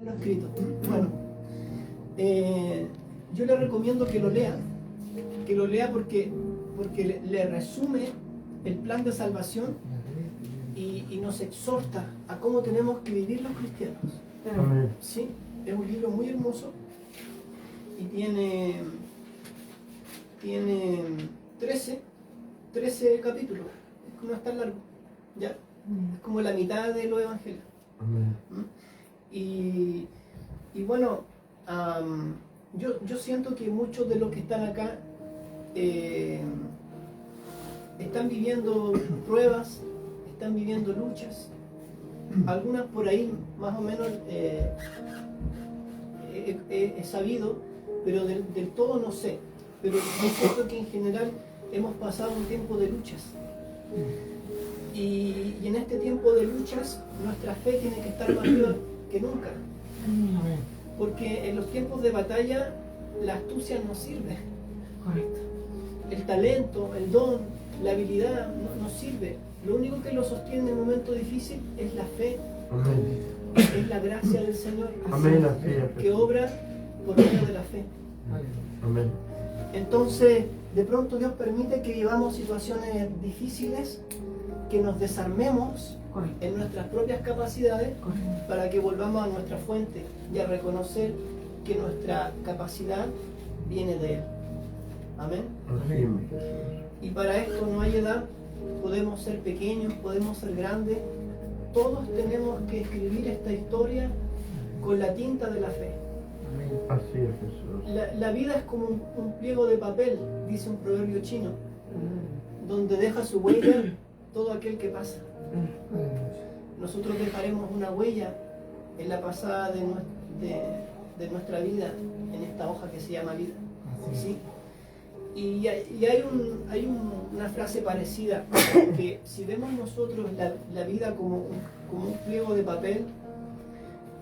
Lo escrito. Bueno, yo le recomiendo que lo lea porque le resume el plan de salvación y nos exhorta a cómo tenemos que vivir los cristianos. Sí, es un libro muy hermoso y tiene 13 capítulos. No es tan largo, ya, es como la mitad de los evangelios. Y bueno, yo siento que muchos de los que están acá están viviendo pruebas, están viviendo luchas, algunas por ahí más o menos he sabido, pero del todo no sé. Pero yo siento que en general hemos pasado un tiempo de luchas. Y en este tiempo de luchas, nuestra fe tiene que estar más viva que nunca. Porque en los tiempos de batalla, la astucia no sirve. Correcto. El talento, el don, la habilidad no sirve. Lo único que lo sostiene en el momento difícil es la fe. Es la gracia del Señor. Que obra por medio de la fe. Entonces, de pronto Dios permite que vivamos situaciones difíciles, que nos desarmemos en nuestras propias capacidades para que volvamos a nuestra fuente y a reconocer que nuestra capacidad viene de Él. Amén. Y para esto no hay edad, podemos ser pequeños, podemos ser grandes, todos tenemos que escribir esta historia con la tinta de la fe. Así es, Jesús. La vida es como un pliego de papel, dice un proverbio chino, donde deja su huella todo aquel que pasa. Nosotros dejaremos una huella en la pasada de nuestra vida, en esta hoja que se llama vida. ¿Sí? Y hay una frase parecida, que si vemos nosotros la vida como un pliego de papel,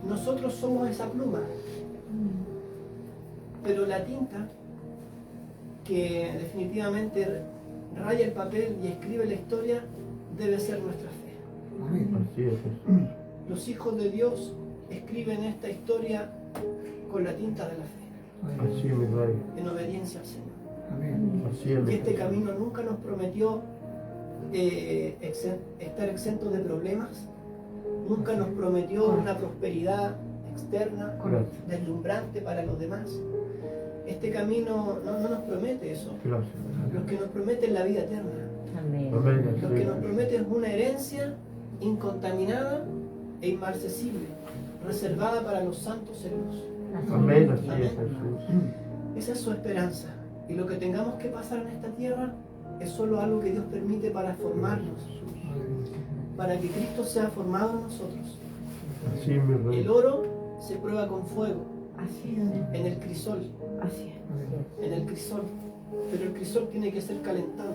nosotros somos esa pluma. Pero la tinta que definitivamente raya el papel y escribe la historia debe ser nuestra fe. Así es, Jesús. Los hijos de Dios escriben esta historia con la tinta de la fe, Así es, mi Rey. en obediencia al Señor. Así es, Y este camino nunca nos prometió estar exentos de problemas, nunca nos prometió una prosperidad externa, deslumbrante para los demás. Este camino no nos promete eso. Gracias. Lo que nos promete es la vida eterna. Amén. Lo que nos promete es una herencia incontaminada e inmarcesible, reservada para los santos en luz. Amén, así es, Jesús. Esa es su esperanza. Y lo que tengamos que pasar en esta tierra es solo algo que Dios permite para formarnos, para que Cristo sea formado en nosotros. Así es, mi Rey. El oro se prueba con fuego, Así es. en el crisol, Así es. en el crisol. Pero el crisol tiene que ser calentado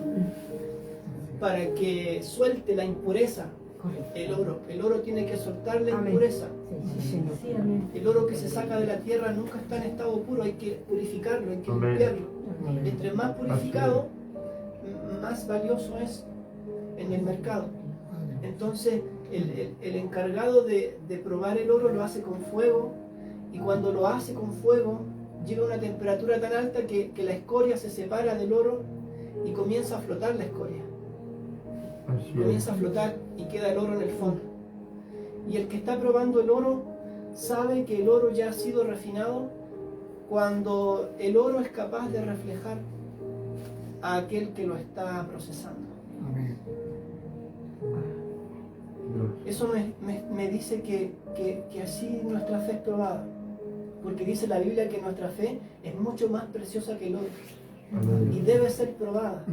para que suelte la impureza. El oro tiene que soltar la Amén. impureza. Sí, Señor. Sí, amén. El oro que se saca de la tierra nunca está en estado puro, hay que purificarlo, hay que Amén. limpiarlo. Amén. Entre más purificado, más valioso es en el mercado. Entonces, el encargado de probar el oro lo hace con fuego, y cuando lo hace con fuego, llega a una temperatura tan alta que la escoria se separa del oro y comienza a flotar la escoria. Así Comienza a es. flotar y queda el oro en el fondo. Y el que está probando el oro sabe que el oro ya ha sido refinado cuando el oro es capaz de reflejar a aquel que lo está procesando. Amén. Eso me dice que así nuestra fe es probada, porque dice la Biblia que nuestra fe es mucho más preciosa que el oro y Amén. debe ser probada.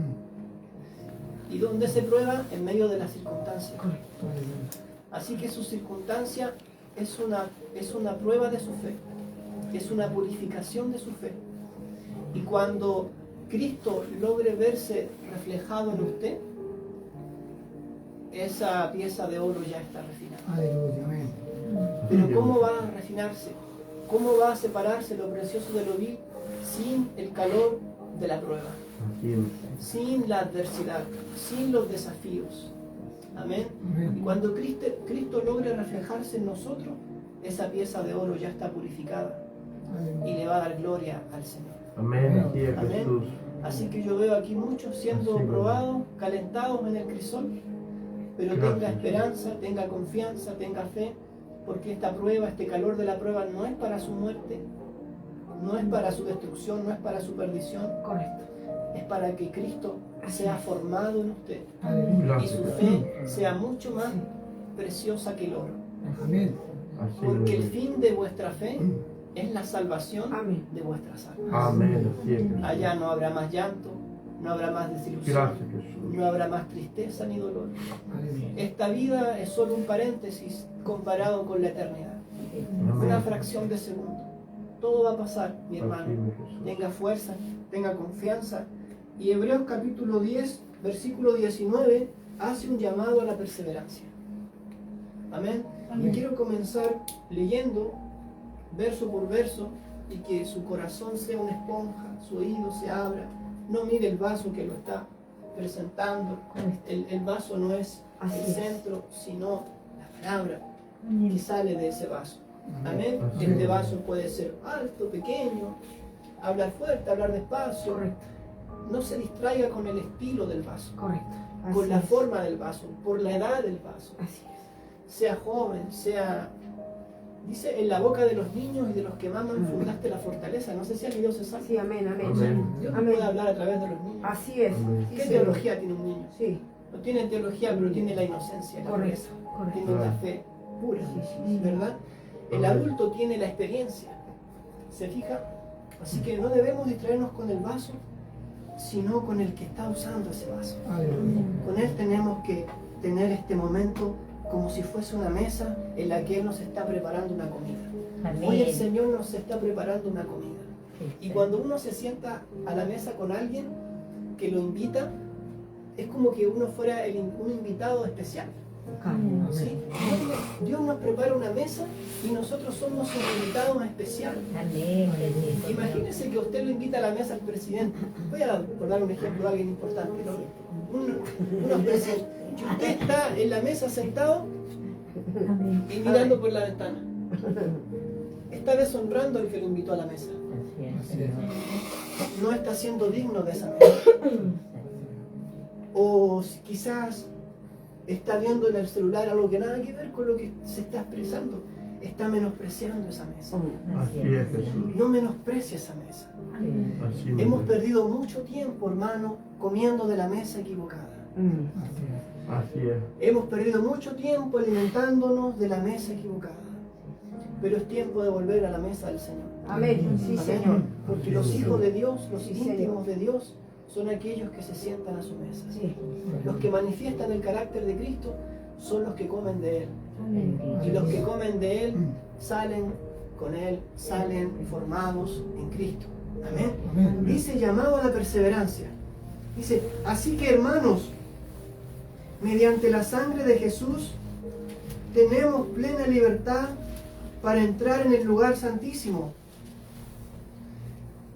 ¿Y dónde se prueba? En medio de las circunstancias. Así que su circunstancia es una prueba de su fe, es una purificación de su fe. Y cuando Cristo logre verse reflejado en usted, esa pieza de oro ya está refinada. Aleluya. Amén. Pero ¿cómo va a refinarse? ¿Cómo va a separarse lo precioso de lo vil sin el calor de la prueba? Así es. Sin la adversidad, sin los desafíos. Amén. Amén. Y cuando Cristo logre reflejarse en nosotros, esa pieza de oro ya está purificada y le va a dar gloria al Señor. Amén. Así es, Amén. Jesús. Así que yo veo aquí muchos siendo Así, probados, calentados en el crisol, pero Gracias, tenga Señor. esperanza, tenga confianza, tenga fe, porque esta prueba, este calor de la prueba no es para su muerte, no es para su destrucción, no es para su perdición, Correcto. es para que Cristo sea formado en usted y Gracias, su Jesús. fe sea mucho más preciosa que el oro. Amén. Así, Porque el mi rey. fin de vuestra fe es la salvación Amén. de vuestras almas. Amén. Así es, Jesús. Allá no habrá más llanto, no habrá más desilusión, Gracias, Jesús. no habrá más tristeza ni dolor. Aleluya. Esta vida es solo un paréntesis comparado con la eternidad. Una Amén. fracción de segundo. Todo va a pasar, mi Así, hermano. mi Jesús. Tenga fuerza, tenga confianza. Y Hebreos capítulo 10, versículo 19, hace un llamado a la perseverancia. Amén. Y quiero comenzar leyendo verso por verso y que su corazón sea una esponja, su oído se abra. No mire el vaso que lo está presentando. El vaso no es Así el es. centro, sino la palabra que Amén. sale de ese vaso. Amén. Así Este es. vaso puede ser alto, pequeño, hablar fuerte, hablar despacio. Correcto. No se distraiga con el estilo del vaso, Correcto. con Así la es. forma del vaso, por la edad del vaso. Así Sea joven, sea... Dice, en la boca de los niños y de los que maman fundaste la fortaleza. No sé si el video se es. sabe. Sí, amén, amén. Amén. Dios no Amén. puede hablar a través de los niños. Así es. Amén. Sí, ¿Qué Señor. teología tiene un niño? Sí, No tiene teología, pero tiene la inocencia, la correcto. pureza. Correcto. Tiene la fe pura, Sí, sí, sí. ¿verdad? El Amén. adulto tiene la experiencia. ¿Se fija? Así que no debemos distraernos con el vaso, sino con el que está usando ese vaso. Aleluya. Con él tenemos que tener este momento como si fuese una mesa en la que Él nos está preparando una comida. Hoy el Señor nos está preparando una comida. Y cuando uno se sienta a la mesa con alguien que lo invita, es como que uno fuera un invitado especial. Amén. ¿Sí? Dios nos prepara una mesa y nosotros somos un invitado especial. Amén. Imagínese que usted lo invita a la mesa al presidente. Voy a por dar un ejemplo de alguien importante. ¿No? Unos presidentes. Y usted está en la mesa sentado Amén. y mirando por la ventana. Está deshonrando al que lo invitó a la mesa. Así es. No está siendo digno de esa mesa. O quizás está viendo en el celular algo que nada que ver con lo que se está expresando. Está menospreciando esa mesa. Así es, Jesús. No menosprecie esa mesa. Así, mi Hemos rey. perdido mucho tiempo, hermano, comiendo de la mesa equivocada. Así es. Así es. Hemos perdido mucho tiempo alimentándonos de la mesa equivocada. Pero es tiempo de volver a la mesa del Señor. Amén. Sí, Amén. Señor. Porque los hijos de Dios, los Sí, íntimos de Dios, son aquellos que se sientan a su mesa. Sí. Los que manifiestan el carácter de Cristo son los que comen de Él. Amén. Y los que comen de Él salen con Él, salen formados en Cristo. Amén. Amén. Dice llamado a la perseverancia. Dice, así que hermanos, mediante la sangre de Jesús, tenemos plena libertad para entrar en el lugar santísimo.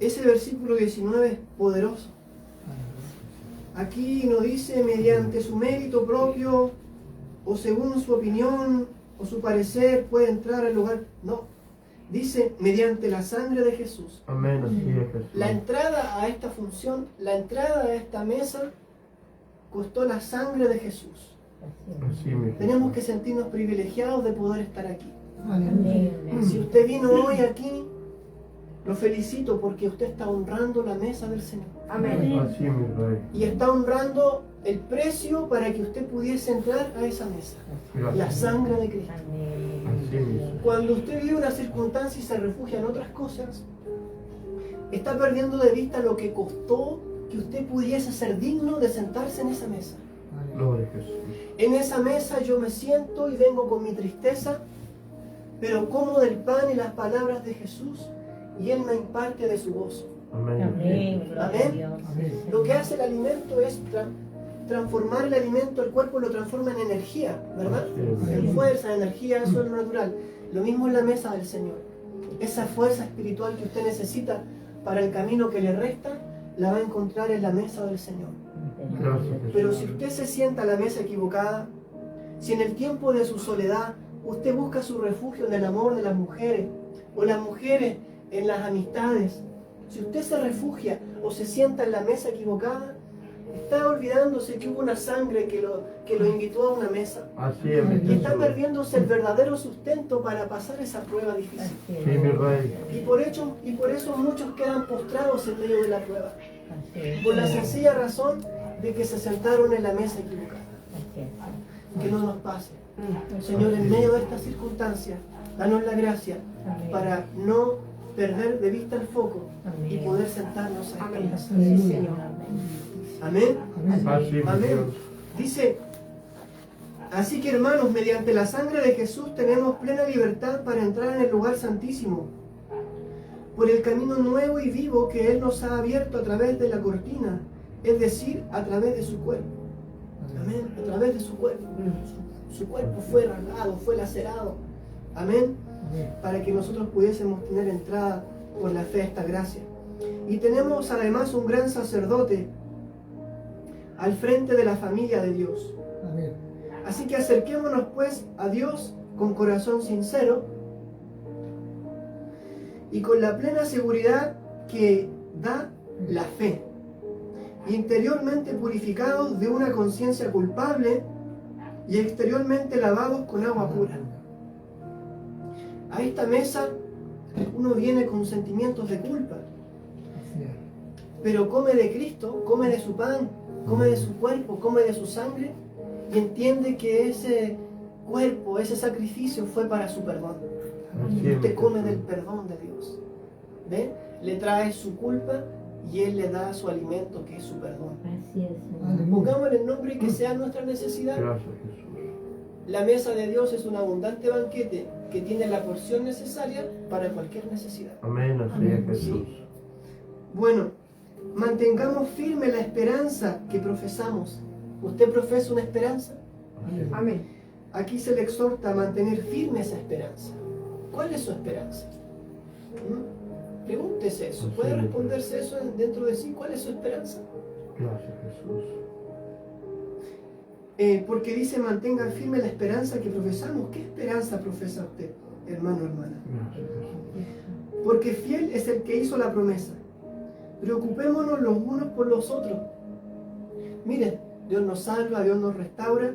Ese versículo 19 es poderoso. Aquí no dice mediante su mérito propio o según su opinión o su parecer puede entrar al lugar. No, dice mediante la sangre de Jesús. Amén. Así es, Jesús. La entrada a esta función, la entrada a esta mesa costó la sangre de Jesús. Así, mi Jesús. Tenemos que sentirnos privilegiados de poder estar aquí. Aleluya. Si usted vino hoy aquí, lo felicito porque usted está honrando la mesa del Señor. Amén. Así, mi rey. Y está honrando el precio para que usted pudiese entrar a esa mesa. La Gracias. sangre de Cristo. Así, mi Jesús. Cuando usted vive una circunstancia y se refugia en otras cosas, está perdiendo de vista lo que costó que usted pudiese ser digno de sentarse en esa mesa. Gloria a Jesús. En esa mesa yo me siento y vengo con mi tristeza, pero como del pan y las palabras de Jesús y Él me imparte de su gozo. Amén. Amén. Amén. Amén. Lo que hace el alimento es transformar el alimento, el cuerpo lo transforma en energía, ¿verdad? Así es. En fuerza, en energía, eso es lo natural. Lo mismo en la mesa del Señor. Esa fuerza espiritual que usted necesita para el camino que le resta, la va a encontrar en la mesa del Señor. Gracias, Jesús. Pero si usted se sienta a la mesa equivocada, si en el tiempo de su soledad usted busca su refugio en el amor de las mujeres, o las mujeres en las amistades, si usted se refugia o se sienta en la mesa equivocada, está olvidándose que hubo una sangre que lo invitó a una mesa. Así es, mi Y está Jesús. perdiéndose el verdadero sustento para pasar esa prueba difícil. Sí, mi Rey. Y por eso muchos quedan postrados en medio de la prueba. Por la sencilla razón de que se sentaron en la mesa equivocada. Que no nos pase. Señor, en medio de estas circunstancias, danos la gracia para no perder de vista el foco y poder sentarnos a esta mesa. Amén. Así, mi Amén. Dios. Dice, así que hermanos, mediante la sangre de Jesús tenemos plena libertad para entrar en el lugar santísimo, por el camino nuevo y vivo que Él nos ha abierto a través de la cortina, es decir, a través de su cuerpo. Amén, a través de su cuerpo. Su cuerpo fue rasgado, fue lacerado. Amén, para que nosotros pudiésemos tener entrada por la fe a esta gracia. Y tenemos además un gran sacerdote al frente de la familia de Dios. Amén. Así que acerquémonos pues a Dios con corazón sincero y con la plena seguridad que da la fe, interiormente purificados de una conciencia culpable y exteriormente lavados con agua pura. A esta mesa uno viene con sentimientos de culpa, Así es. pero come de Cristo, come de su pan, come de su cuerpo, come de su sangre y entiende que ese cuerpo, ese sacrificio fue para su perdón. Así es, mi Usted come del Jesús. perdón de Dios. ¿Ve? Le trae su culpa y Él le da su alimento, que es su perdón. Así es, Señor. Aleluya. Pongámosle el nombre que sea nuestra necesidad. Gracias, Jesús. La mesa de Dios es un abundante banquete que tiene la porción necesaria para cualquier necesidad. Amén, así Amén. es, Jesús. Bueno, mantengamos firme la esperanza que profesamos. ¿Usted profesa una esperanza? Amén. Aquí se le exhorta a mantener firme esa esperanza. ¿Cuál es su esperanza? Pregúntese eso. ¿Puede responderse eso dentro de sí? ¿Cuál es su esperanza? Gracias, Jesús. Porque dice mantenga firme la esperanza que profesamos. ¿Qué esperanza profesa usted, hermano o hermana? Gracias, Jesús. Porque fiel es el que hizo la promesa. Preocupémonos los unos por los otros. Miren, Dios nos salva, Dios nos restaura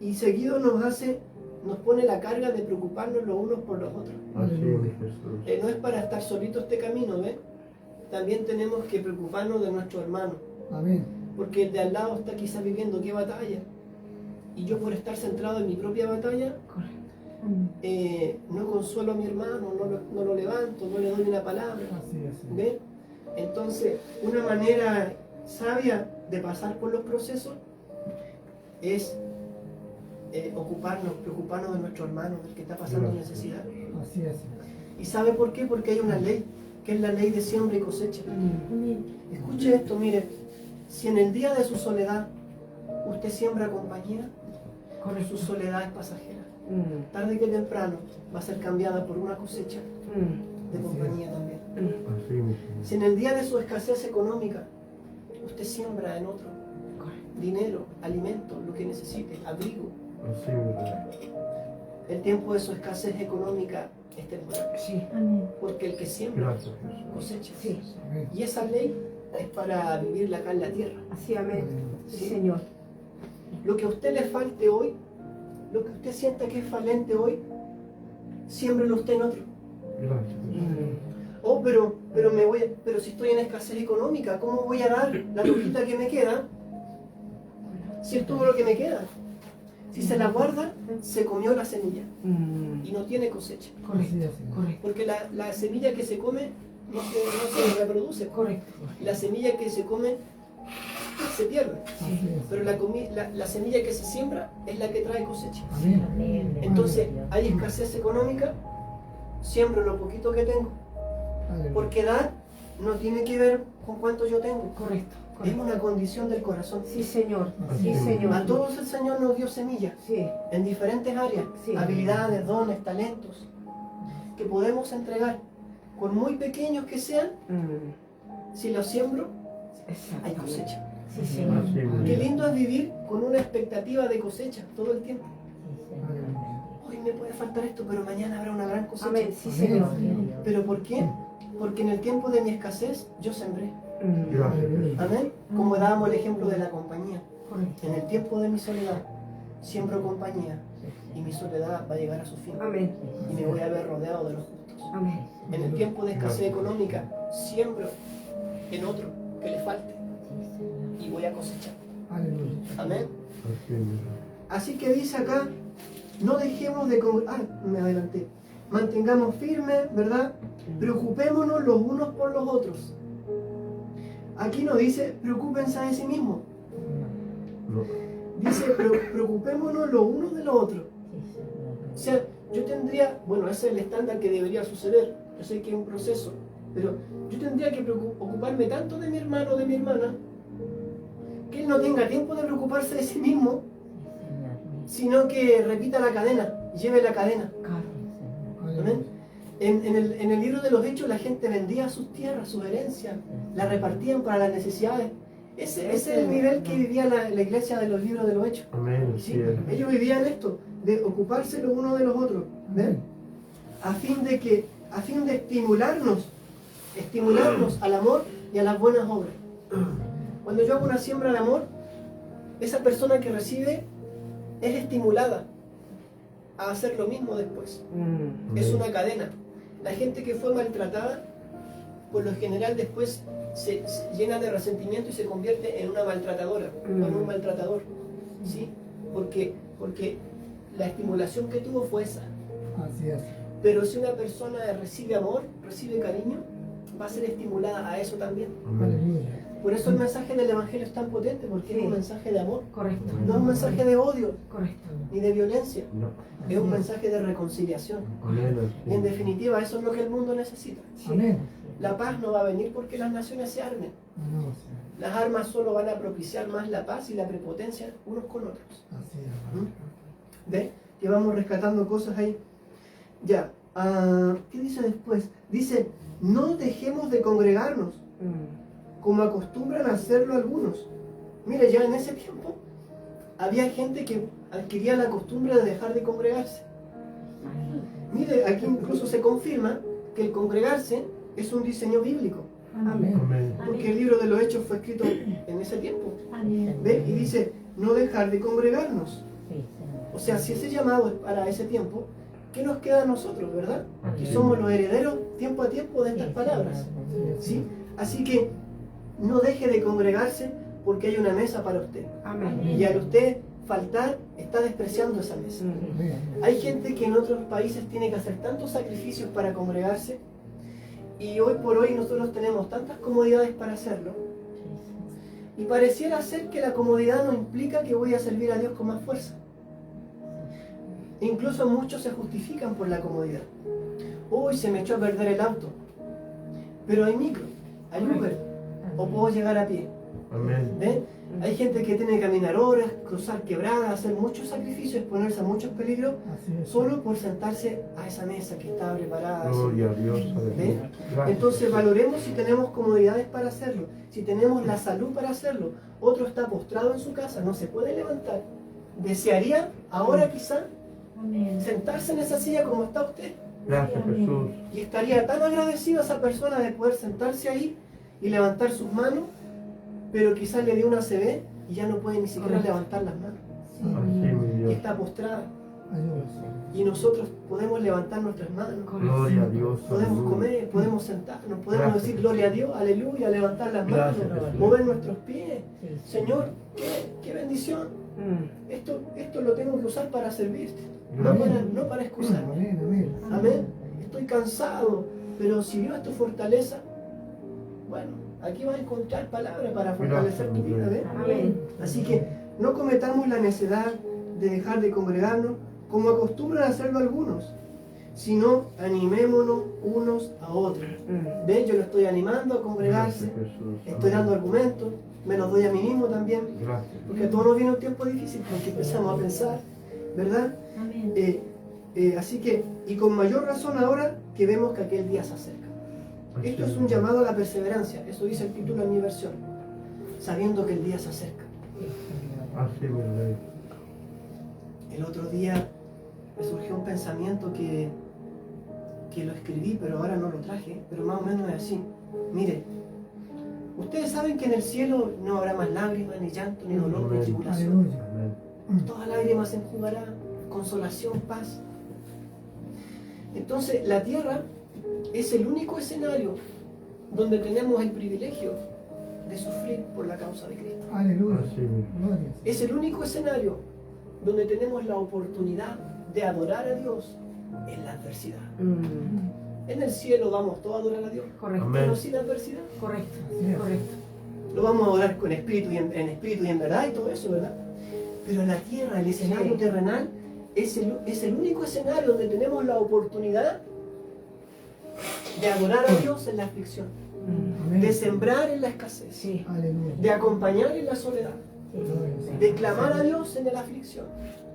y seguido nos pone la carga de preocuparnos los unos por los otros. Así es, mi Jesús. No es para estar solito este camino, ¿ven? También tenemos que preocuparnos de nuestro hermano, Amén. porque el de al lado está quizás viviendo qué batalla. Y yo por estar centrado en mi propia batalla, no consuelo a mi hermano, no lo levanto, no le doy una palabra. Así es. ¿Ven? Entonces, una manera sabia de pasar por los procesos es preocuparnos de nuestro hermano, del que está pasando necesidad. Así es. ¿Y sabe por qué? Porque hay una ley, que es la ley de siembra y cosecha. Amén. Escuche esto, mire, si en el día de su soledad usted siembra compañía, su soledad es pasajera. Tarde que temprano va a ser cambiada por una cosecha de compañía también. Así, mi Señor. Si en el día de su escasez económica usted siembra en otro dinero, alimento, lo que necesite, abrigo, Así, mi Rey. el tiempo de su escasez económica es temporal. Amén. Porque el que siembra Gracias, Jesús. cosecha. Amén. Y esa ley es para vivirla acá en la tierra. Así, amén. Sí. Sí, Señor. Lo que a usted le falte hoy, lo que usted sienta que es falente hoy, siémbrelo usted en otro. Gracias, Jesús. Oh, pero si estoy en escasez económica, ¿cómo voy a dar la poquita que me queda? Si es todo lo que me queda. Si se la guarda, se comió la semilla y no tiene cosecha. Así es. Correcto. Porque la semilla que se come no se reproduce. Correcto. La semilla que se come se pierde. Así es. Pero la semilla que se siembra es la que trae cosecha. Amén. Amén. Entonces, hay escasez económica, siembro lo poquito que tengo. Aleluya. Porque dar no tiene que ver con cuánto yo tengo. Correcto. Es una condición del corazón. Sí, Señor. Así Sí, es. A Señor. todos el Señor nos dio semillas Sí. en diferentes áreas, Sí. habilidades, dones, talentos, que podemos entregar. Por muy pequeños que sean, si los siembro, Exacto. hay cosecha. Sí, Señor. Así, mi Qué Rey. lindo es vivir con una expectativa de cosecha todo el tiempo. Sí, Señor. Oh, hoy me puede faltar esto, pero mañana habrá una gran cosecha. Amén. Sí, Amén. Señor. ¿Pero por qué? Porque en el tiempo de mi escasez yo sembré. Gracias, Jesús. Amén. Como dábamos el ejemplo de la compañía. Correcto. En el tiempo de mi soledad, siembro compañía y mi soledad va a llegar a su fin. Amén. Y me voy a ver rodeado de los justos. Amén. En el tiempo de escasez económica, siembro en otro que le falte y voy a cosechar. Aleluya. Amén. Así mismo. Así que dice acá, no dejemos de... me adelanté. Mantengamos firmes, ¿verdad? Preocupémonos los unos por los otros. Aquí no dice, preocúpense de sí mismos. No. Dice, preocupémonos los unos de los otros. O sea, yo tendría, bueno, ese es el estándar que debería suceder. Yo sé que es un proceso, pero yo tendría que ocuparme tanto de mi hermano o de mi hermana que él no tenga tiempo de preocuparse de sí mismo, sino que repita la cadena, lleve la cadena. Amén. En el libro de los Hechos la gente vendía sus tierras, sus herencias, las repartían para las necesidades. Ese es el nivel que vivía la iglesia de los libros de los Hechos. Amén. ¿Sí? Sí, es. Ellos vivían esto, de ocuparse los unos de los otros, ¿ven? A fin de estimularnos al amor y a las buenas obras. Cuando yo hago una siembra de amor, esa persona que recibe es estimulada a hacer lo mismo después. Es una cadena. La gente que fue maltratada, por lo general después se llena de resentimiento y se convierte en una maltratadora o en un maltratador. ¿Sí? Porque la estimulación que tuvo fue esa. Así es. Pero si una persona recibe amor, recibe cariño, va a ser estimulada a eso también. Amén. Aleluya. Por eso el mensaje del Evangelio es tan potente, porque es un mensaje de amor, Correcto. no es un mensaje de odio Correcto. ni de violencia, No. es un mensaje de reconciliación. Amén. Y en definitiva, eso es lo que el mundo necesita. Amén. La paz no va a venir porque las naciones se armen. No, sí. Las armas solo van a propiciar más la paz y la prepotencia unos con otros. Así es. ¿Ve? Que vamos rescatando cosas ahí. Ya, ¿qué dice después? Dice, no dejemos de congregarnos, como acostumbran a hacerlo algunos. Mire, ya en ese tiempo había gente que adquiría la costumbre de dejar de congregarse. Mire, aquí incluso se confirma que el congregarse es un diseño bíblico, Amén. Amén. porque el libro de los Hechos fue escrito en ese tiempo. Amén. ¿Ve? Y dice, no dejar de congregarnos. Sí, Señor. O sea, si ese llamado es para ese tiempo, ¿qué nos queda a nosotros, verdad? Que somos los herederos tiempo a tiempo de estas palabras. ¿Sí? Así que no deje de congregarse porque hay una mesa para usted. Amén. Y al usted faltar, está despreciando esa mesa. Amén. Hay gente que en otros países tiene que hacer tantos sacrificios para congregarse y hoy por hoy nosotros tenemos tantas comodidades para hacerlo y pareciera ser que la comodidad no implica que voy a servir a Dios con más fuerza. Incluso muchos se justifican por la comodidad. Uy, se me echó a perder el auto, pero hay micro, hay Uber, o puedo llegar a pie. Amén. ¿Ven? Hay gente que tiene que caminar horas, cruzar quebradas, hacer muchos sacrificios, exponerse a muchos peligros, Así es. solo por sentarse a esa mesa que está preparada. Gloria a Dios. ¿Ven? Aleluya. Gracias, Entonces Jesús. valoremos si tenemos comodidades para hacerlo, si tenemos la salud para hacerlo. Otro está postrado en su casa, no se puede levantar. ¿Desearía ahora quizá Amén. sentarse en esa silla como está usted? Gracias, Jesús. Y estaría tan agradecido a esa persona de poder sentarse ahí y levantar sus manos, pero quizás le dio una ACV y ya no puede ni siquiera Correcto. levantar las manos. Así, mi Y Dios. está postrada. Ayúdanos. Y nosotros podemos levantar nuestras manos, Gloria a Dios. podemos aleluya. comer, podemos sentarnos, podemos Gracias. decir gloria a Dios, aleluya, levantar las manos, Gracias, Jesús. mover nuestros pies. Sí, Señor, qué bendición. Esto lo tengo que usar para servirte, Gracias. no para excusarme. Amén. Amén. Amén. Estoy cansado, pero si Dios es tu fortaleza, bueno, aquí vas a encontrar palabras para fortalecer tu vida. ¿Ves? Amén. Así que no cometamos la necedad de dejar de congregarnos como acostumbran a hacerlo algunos, sino animémonos unos a otros. ¿Ves? Yo lo estoy animando a congregarse, Gracias, Jesús. estoy dando argumentos, me los doy a mí mismo también, Gracias. porque a todos nos viene un tiempo difícil porque empezamos a pensar, ¿verdad? Amén. Así que, y con mayor razón ahora que vemos que aquel día se acerca. Así Esto es un llamado a la perseverancia, eso dice el título en mi versión, sabiendo que el día se acerca. Así, mi rey. El otro día me surgió un pensamiento que lo escribí, pero ahora no lo traje, pero más o menos es así. Mire, ustedes saben que en el cielo no habrá más lágrimas, ni llanto, ni dolor, ni tribulación. Aleluya. Amén. Toda lágrima se enjugará, consolación, paz. Entonces, la tierra es el único escenario donde tenemos el privilegio de sufrir por la causa de Cristo. Aleluya. Así mismo. Gloria. Es el único escenario donde tenemos la oportunidad de adorar a Dios en la adversidad. En el cielo vamos todos a adorar a Dios, Correcto. Amén. pero sin adversidad. Correcto. Así es. Correcto. Lo vamos a adorar con espíritu y en espíritu y en verdad y todo eso, ¿verdad? Pero la tierra, el escenario Sí. terrenal, es el único escenario donde tenemos la oportunidad de adorar a Dios en la aflicción, Amén. de sembrar en la escasez, Sí. Aleluya. de acompañar en la soledad, Gloria. de clamar a Dios en la aflicción,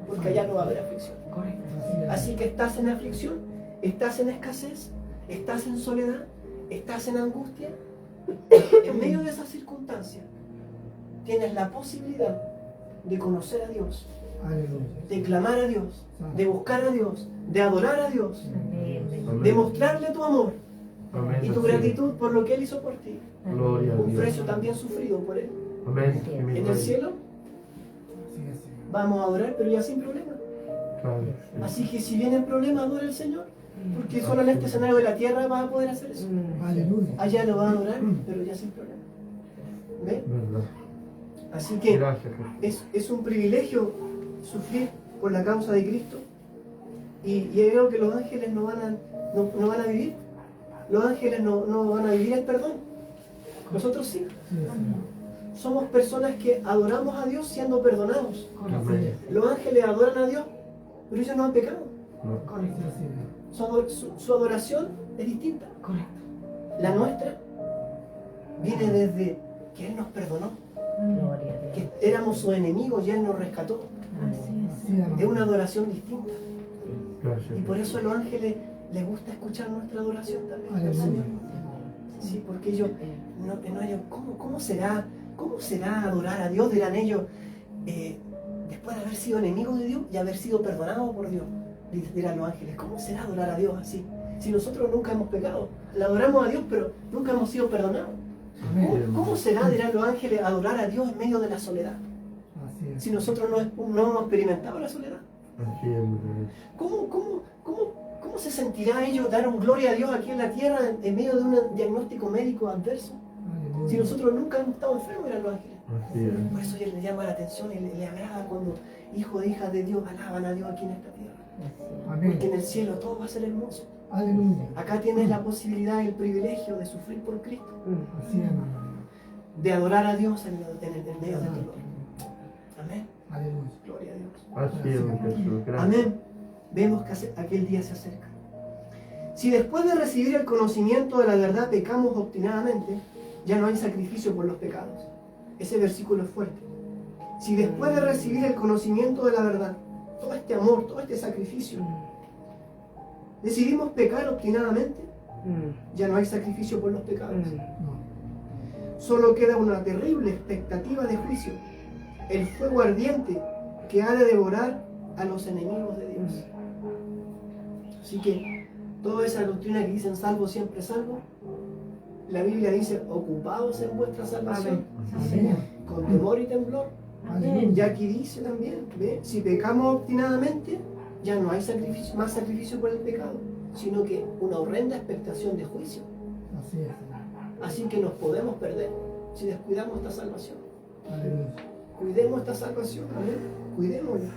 porque allá no va a haber aflicción. Correcto. Así es. Así que estás en aflicción, estás en escasez, estás en soledad, estás en angustia. En medio de esas circunstancias, tienes la posibilidad de conocer a Dios, Aleluya. de clamar a Dios, de buscar a Dios, de adorar a Dios, Amén. de mostrarle tu amor Amén. y tu Así es. gratitud por lo que Él hizo por ti. Gloria a Un Dios. precio también sufrido por Él. Amén. Sí, mi En el Rey. cielo Así es, Señor. vamos a adorar, pero ya sin problema. Claro. Así que si vienen problemas, adora al Señor, porque solo en este escenario de la tierra vas a poder hacer eso. Aleluya. Allá lo vas a adorar, pero ya sin problema. ¿Ves? Verdad. Así que Gracias, Jesús. es un privilegio sufrir por la causa de Cristo. Y es algo que los ángeles no van a vivir. Los ángeles no van a vivir el perdón. Nosotros sí. Sí, Señor. Somos personas que adoramos a Dios siendo perdonados. Amén. Los ángeles adoran a Dios, pero ellos no han pecado. No. Correcto. Así es. Su adoración es distinta. Correcto. La nuestra viene desde que Él nos perdonó, Gloria a Dios. que éramos sus enemigos y Él nos rescató. Así Así es. Es una adoración distinta. Gracias. Y por eso a los ángeles les gusta escuchar nuestra adoración también al Aleluya. Señor. Sí, porque ellos, ¿cómo será adorar a Dios? Dirán ellos, después de haber sido enemigos de Dios y haber sido perdonados por Dios. Dirán los ángeles, ¿cómo será adorar a Dios así? Si nosotros nunca hemos pecado, le adoramos a Dios, pero nunca hemos sido perdonados. Amén. ¿Cómo será, dirán los ángeles, adorar a Dios en medio de la soledad? Así es. Si nosotros no hemos experimentado la soledad. Así es, mi Rey. ¿Cómo se sentirá ellos dar un gloria a Dios aquí en la tierra en medio de un diagnóstico médico adverso? Aleluya. Si nosotros nunca hemos estado enfermos, eran los ángeles. Así es. Por eso les llama la atención y le agrada cuando hijos e hijas de Dios alaban a Dios aquí en esta tierra. Amén. Porque en el cielo todo va a ser hermoso. Aleluya. Acá tienes la posibilidad y el privilegio de sufrir por Cristo, Así es, hermano. de adorar a Dios en el medio del dolor. Amén. Aleluya. Gloria a Dios. Así es, mi Jesús. Gracias. Amén. Vemos que aquel día se acerca. Si después de recibir el conocimiento de la verdad pecamos obstinadamente, ya no hay sacrificio por los pecados. Ese versículo es fuerte. Si después de recibir el conocimiento de la verdad, todo este amor, todo este sacrificio, decidimos pecar obstinadamente, ya no hay sacrificio por los pecados. No. Solo queda una terrible expectativa de juicio, el fuego ardiente que ha de devorar a los enemigos de Dios. Así que toda esa doctrina que dicen salvo siempre salvo, la Biblia dice ocupados en vuestra salvación, Amén. con temor y temblor. Aleluya. Y aquí dice también, ¿ve? Si pecamos obstinadamente, ya no hay más sacrificio por el pecado, sino que una horrenda expectación de juicio. Así es. Así que nos podemos perder si descuidamos esta salvación. Aleluya. Cuidemos esta salvación, amén. Cuidémosla.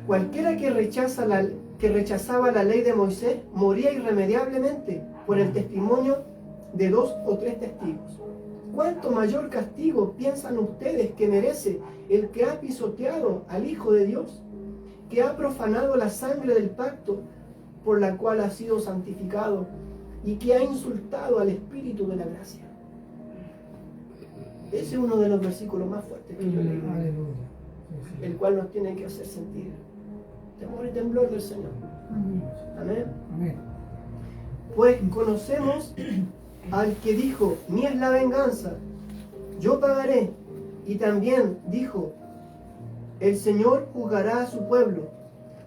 Cualquiera que rechazaba la ley de Moisés moría irremediablemente por el testimonio de 2 o 3 testigos. ¿Cuánto mayor castigo piensan ustedes que merece el que ha pisoteado al Hijo de Dios, que ha profanado la sangre del pacto por la cual ha sido santificado y que ha insultado al Espíritu de la gracia? Ese es uno de los versículos más fuertes que yo leí, Aleluya. Sí, sí. el cual nos tiene que hacer sentir temor y temblor del Señor. Amén. Amén. Pues conocemos al que dijo, mía es la venganza, yo pagaré. Y también dijo, el Señor juzgará a su pueblo.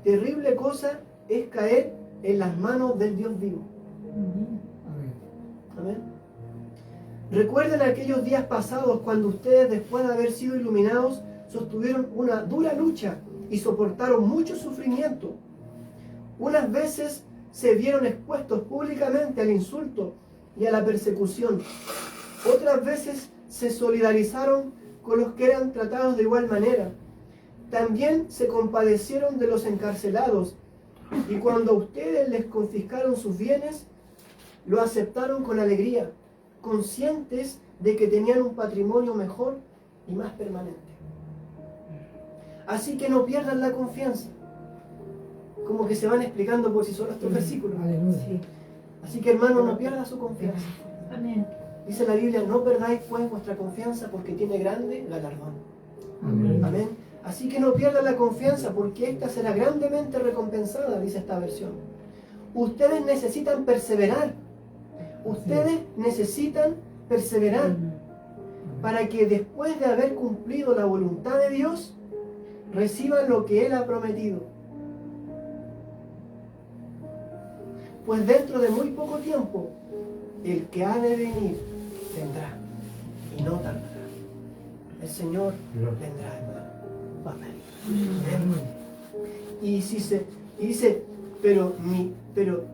terrible cosa es caer en las manos del Dios vivo. Amén. Amén. Recuerden aquellos días pasados cuando ustedes, después de haber sido iluminados, sostuvieron una dura lucha y soportaron mucho sufrimiento. Unas veces se vieron expuestos públicamente al insulto y a la persecución. Otras veces se solidarizaron con los que eran tratados de igual manera. También se compadecieron de los encarcelados, y cuando a ustedes les confiscaron sus bienes, lo aceptaron con alegría, conscientes de que tenían un patrimonio mejor y más permanente. Así que no pierdan la confianza. Como que se van explicando por sí solos estos versículos. Aleluya. Sí. Así que, hermano, no pierda su confianza. Amén. Dice la Biblia, no perdáis pues vuestra confianza porque tiene grande galardón. Amén. Amén. Así que no pierdan la confianza porque ésta será grandemente recompensada, dice esta versión. Ustedes necesitan perseverar. Ustedes necesitan perseverar para que después de haber cumplido la voluntad de Dios, reciban lo que Él ha prometido. Pues dentro de muy poco tiempo, el que ha de venir vendrá y no tardará. El Señor vendrá, hermano. Va a venir. Y dice, pero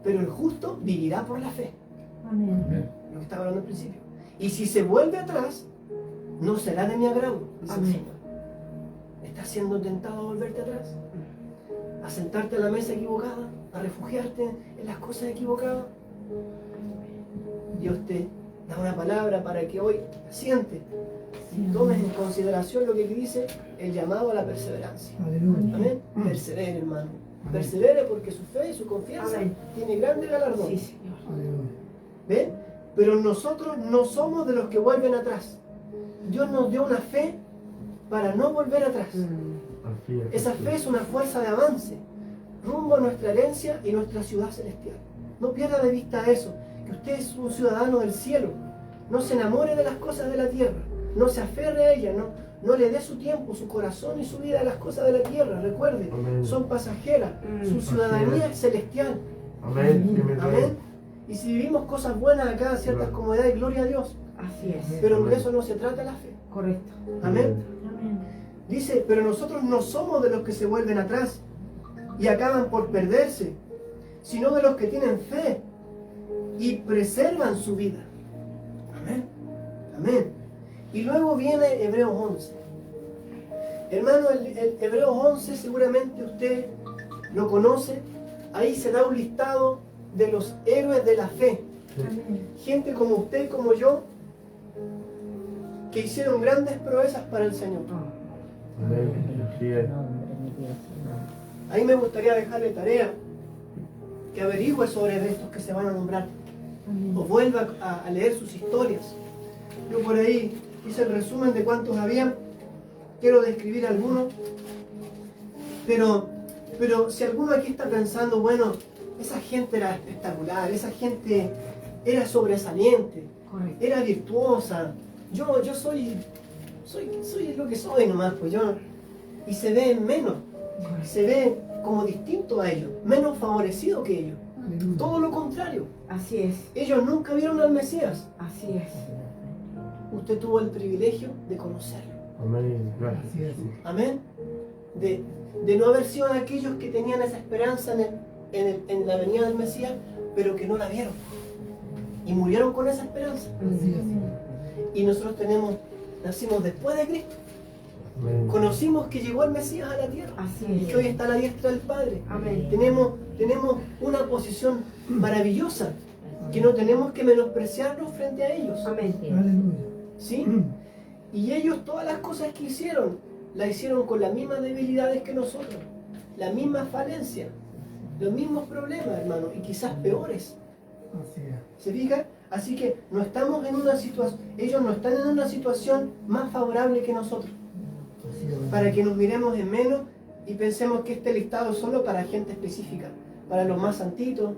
el justo vivirá por la fe. Amén. Lo que estaba hablando al principio. Y si se vuelve atrás, no será de mi agrado, dice el Amén. Señor. ¿Estás siendo tentado a volverte atrás? ¿A sentarte a la mesa equivocada? ¿A refugiarte en las cosas equivocadas? Dios te da una palabra para que hoy siente y tomes en consideración lo que dice el llamado a la perseverancia. Aleluya. Amén. Persevere, hermano. Persevere porque su fe y su confianza Amén. tiene grande galardón. Sí, Señor. Aleluya. ¿Ven? Pero nosotros no somos de los que vuelven atrás. Dios nos dio una fe para no volver atrás. Así es. Esa fe es una fuerza de avance rumbo a nuestra herencia y nuestra ciudad celestial. No pierda de vista eso, que usted es un ciudadano del cielo. No se enamore de las cosas de la tierra, no se aferre a ellas, no le dé su tiempo, su corazón y su vida a las cosas de la tierra. Recuerde, Amén. son pasajeras, su ciudadanía es celestial. Amén. Sí, mi Amén. Rey. Y si vivimos cosas buenas acá, ciertas Claro. comodidades, gloria a Dios. Así es. Pero de Amén. eso no se trata la fe. Correcto. Amén. Amén. Dice, pero nosotros no somos de los que se vuelven atrás y acaban por perderse, sino de los que tienen fe y preservan su vida. Amén. Amén. Y luego viene Hebreos 11. Hermano, el Hebreos 11 seguramente usted lo conoce. Ahí se da un listado de los héroes de la fe. Amén. Gente como usted y como yo, que hicieron grandes proezas para el Señor. Amén. Así es. Nombre, mi Dios. Ahí me gustaría dejarle tarea que averigüe sobre estos que se van a nombrar Amén. o vuelva a leer sus historias. Yo por ahí hice el resumen de cuántos habían. Quiero describir algunos. Pero si alguno aquí está pensando, bueno, esa gente era espectacular, esa gente era sobresaliente, Correcto. era virtuosa, yo soy lo que soy nomás, pues yo. Y se ve menos, se ve como distinto a ellos, menos favorecido que ellos. Aleluya. Todo lo contrario. Así es. Ellos nunca vieron al Mesías. Así es. Usted tuvo el privilegio de conocerlo. Amén. Gracias. Así es. Jesús. Amén. De no haber sido de aquellos que tenían esa esperanza en la venida del Mesías, pero que no la vieron. Y murieron con esa esperanza. Así es. Y nosotros nacimos después de Cristo. Amén. Conocimos que llegó el Mesías a la tierra. Así Y es. que hoy está a la diestra del Padre. Amén. Tenemos una posición maravillosa que no tenemos que menospreciarnos frente a ellos. Amén. Aleluya. ¿Sí? Y ellos todas las cosas que hicieron, las hicieron con las mismas debilidades que nosotros, la misma falencia, los mismos problemas, hermano, y quizás peores. Así es. ¿Se fija? Así que no estamos en una situación, ellos no están en una situación más favorable que nosotros, Así es. para que nos miremos en menos y pensemos que este listado es solo para gente específica, para los más santitos,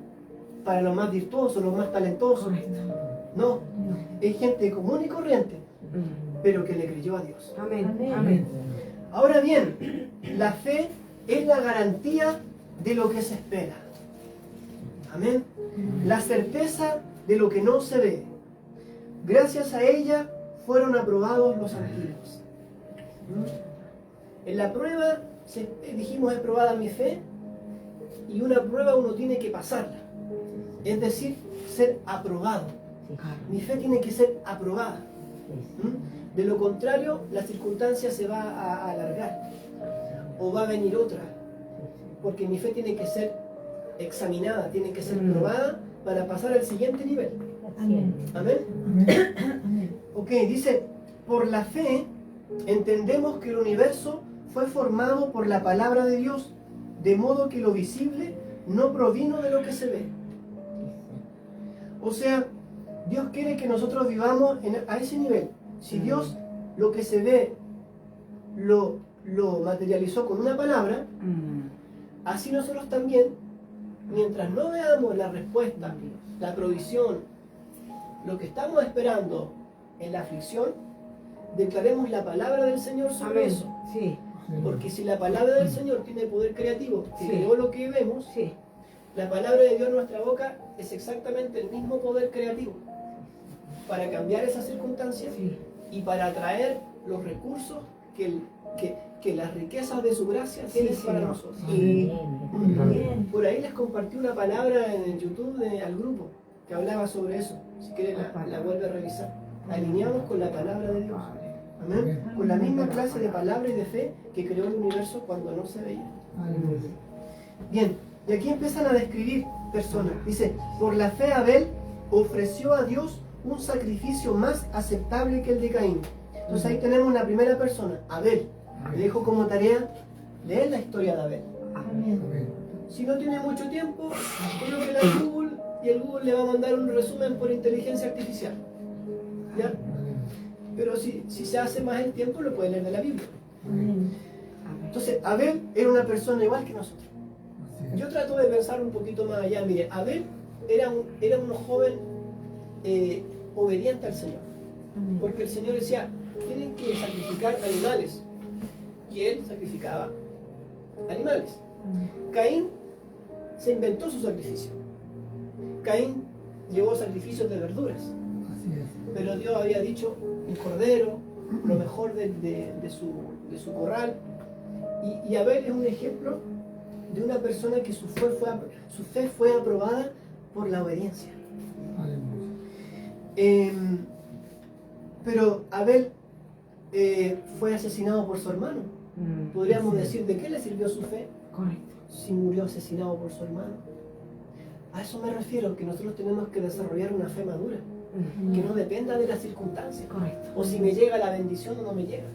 para los más virtuosos, los más talentosos. Correcto. No, es gente común y corriente, Mm. pero que le creyó a Dios. Amén. Amén. Amén. Ahora bien, la fe es la garantía de lo que se espera. Amén. La certeza de lo que no se ve. Gracias a ella fueron aprobados los antiguos. En la prueba, dijimos, es probada mi fe, y una prueba uno tiene que pasarla. Es decir, ser aprobado. Mi fe tiene que ser aprobada. De lo contrario, la circunstancia se va a alargar o va a venir otra, porque mi fe tiene que ser examinada, tiene que ser probada para pasar al siguiente nivel. Amén. Amén. Amén. Ok, dice, por la fe entendemos que el universo fue formado por la palabra de Dios, de modo que lo visible no provino de lo que se ve. O sea, Dios quiere que nosotros vivamos a ese nivel. Si Dios lo que se ve lo materializó con una palabra, así nosotros también, mientras no veamos la respuesta, la provisión, lo que estamos esperando en la aflicción, declaremos la palabra del Señor sobre eso. Sí. Porque si la palabra del Señor tiene poder creativo, que creó lo que vemos, Sí. la palabra de Dios en nuestra boca es exactamente el mismo poder creativo para cambiar esas circunstancias Sí. y para atraer los recursos que las riquezas de su gracia tienen para Señor. nosotros. Amén. Por ahí les compartí una palabra en el YouTube al grupo que hablaba sobre eso. Si quieren la vuelve a revisar. Alineados con la palabra de Dios. Amén. Con la misma clase de palabra y de fe que creó el universo cuando no se veía. Bien, y aquí empiezan a describir personas. Dice, por la fe Abel ofreció a Dios un sacrificio más aceptable que el de Caín. Entonces ahí tenemos la primera persona, Abel. Le dejo como tarea leer la historia de Abel. Amén. Si no tiene mucho tiempo, colóquela en Google y el Google le va a mandar un resumen por inteligencia artificial. ¿Ya? Pero si se hace más el tiempo, lo puede leer de la Biblia. Amén. Entonces, Abel era una persona igual que nosotros. Yo trato de pensar un poquito más allá. Mire, Abel era un joven obediente al Señor. Porque el Señor decía, tienen que sacrificar animales. Y él sacrificaba animales. Caín se inventó su sacrificio. Caín llevó sacrificios de verduras. Pero Dios había dicho un cordero, lo mejor de su corral. Y Abel es un ejemplo de una persona que su fe fue aprobada por la obediencia. Pero Abel fue asesinado por su hermano. Podríamos decir, ¿de qué le sirvió su fe? Correcto. Si murió asesinado por su hermano. A eso me refiero, que nosotros tenemos que desarrollar una fe madura, que no dependa de las circunstancias, Correcto. o si me llega la bendición o no me llega.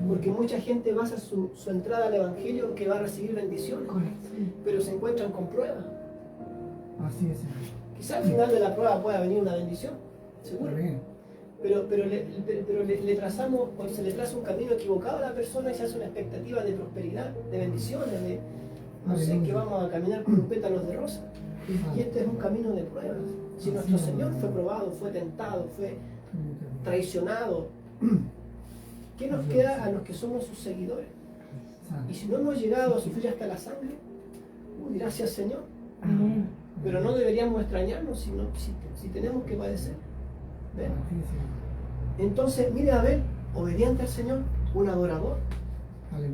Porque mucha gente basa su entrada al Evangelio en que va a recibir bendiciones, Correcto. pero se encuentran con pruebas. Así es. Quizá al final de la prueba pueda venir una bendición, seguro. Pero le trazamos, o se le traza un camino equivocado a la persona y se hace una expectativa de prosperidad, de bendiciones, de no sé, que vamos a caminar con pétalos de rosa. Y este es un camino de pruebas. Si nuestro Señor fue probado, fue tentado, fue traicionado, ¿qué nos queda a los que somos sus seguidores? Y si no hemos llegado a sufrir hasta la sangre, gracias Señor. Amén. Pero no deberíamos extrañarnos si tenemos que padecer. ¿Ven? Entonces, mire a Abel, obediente al Señor, un adorador.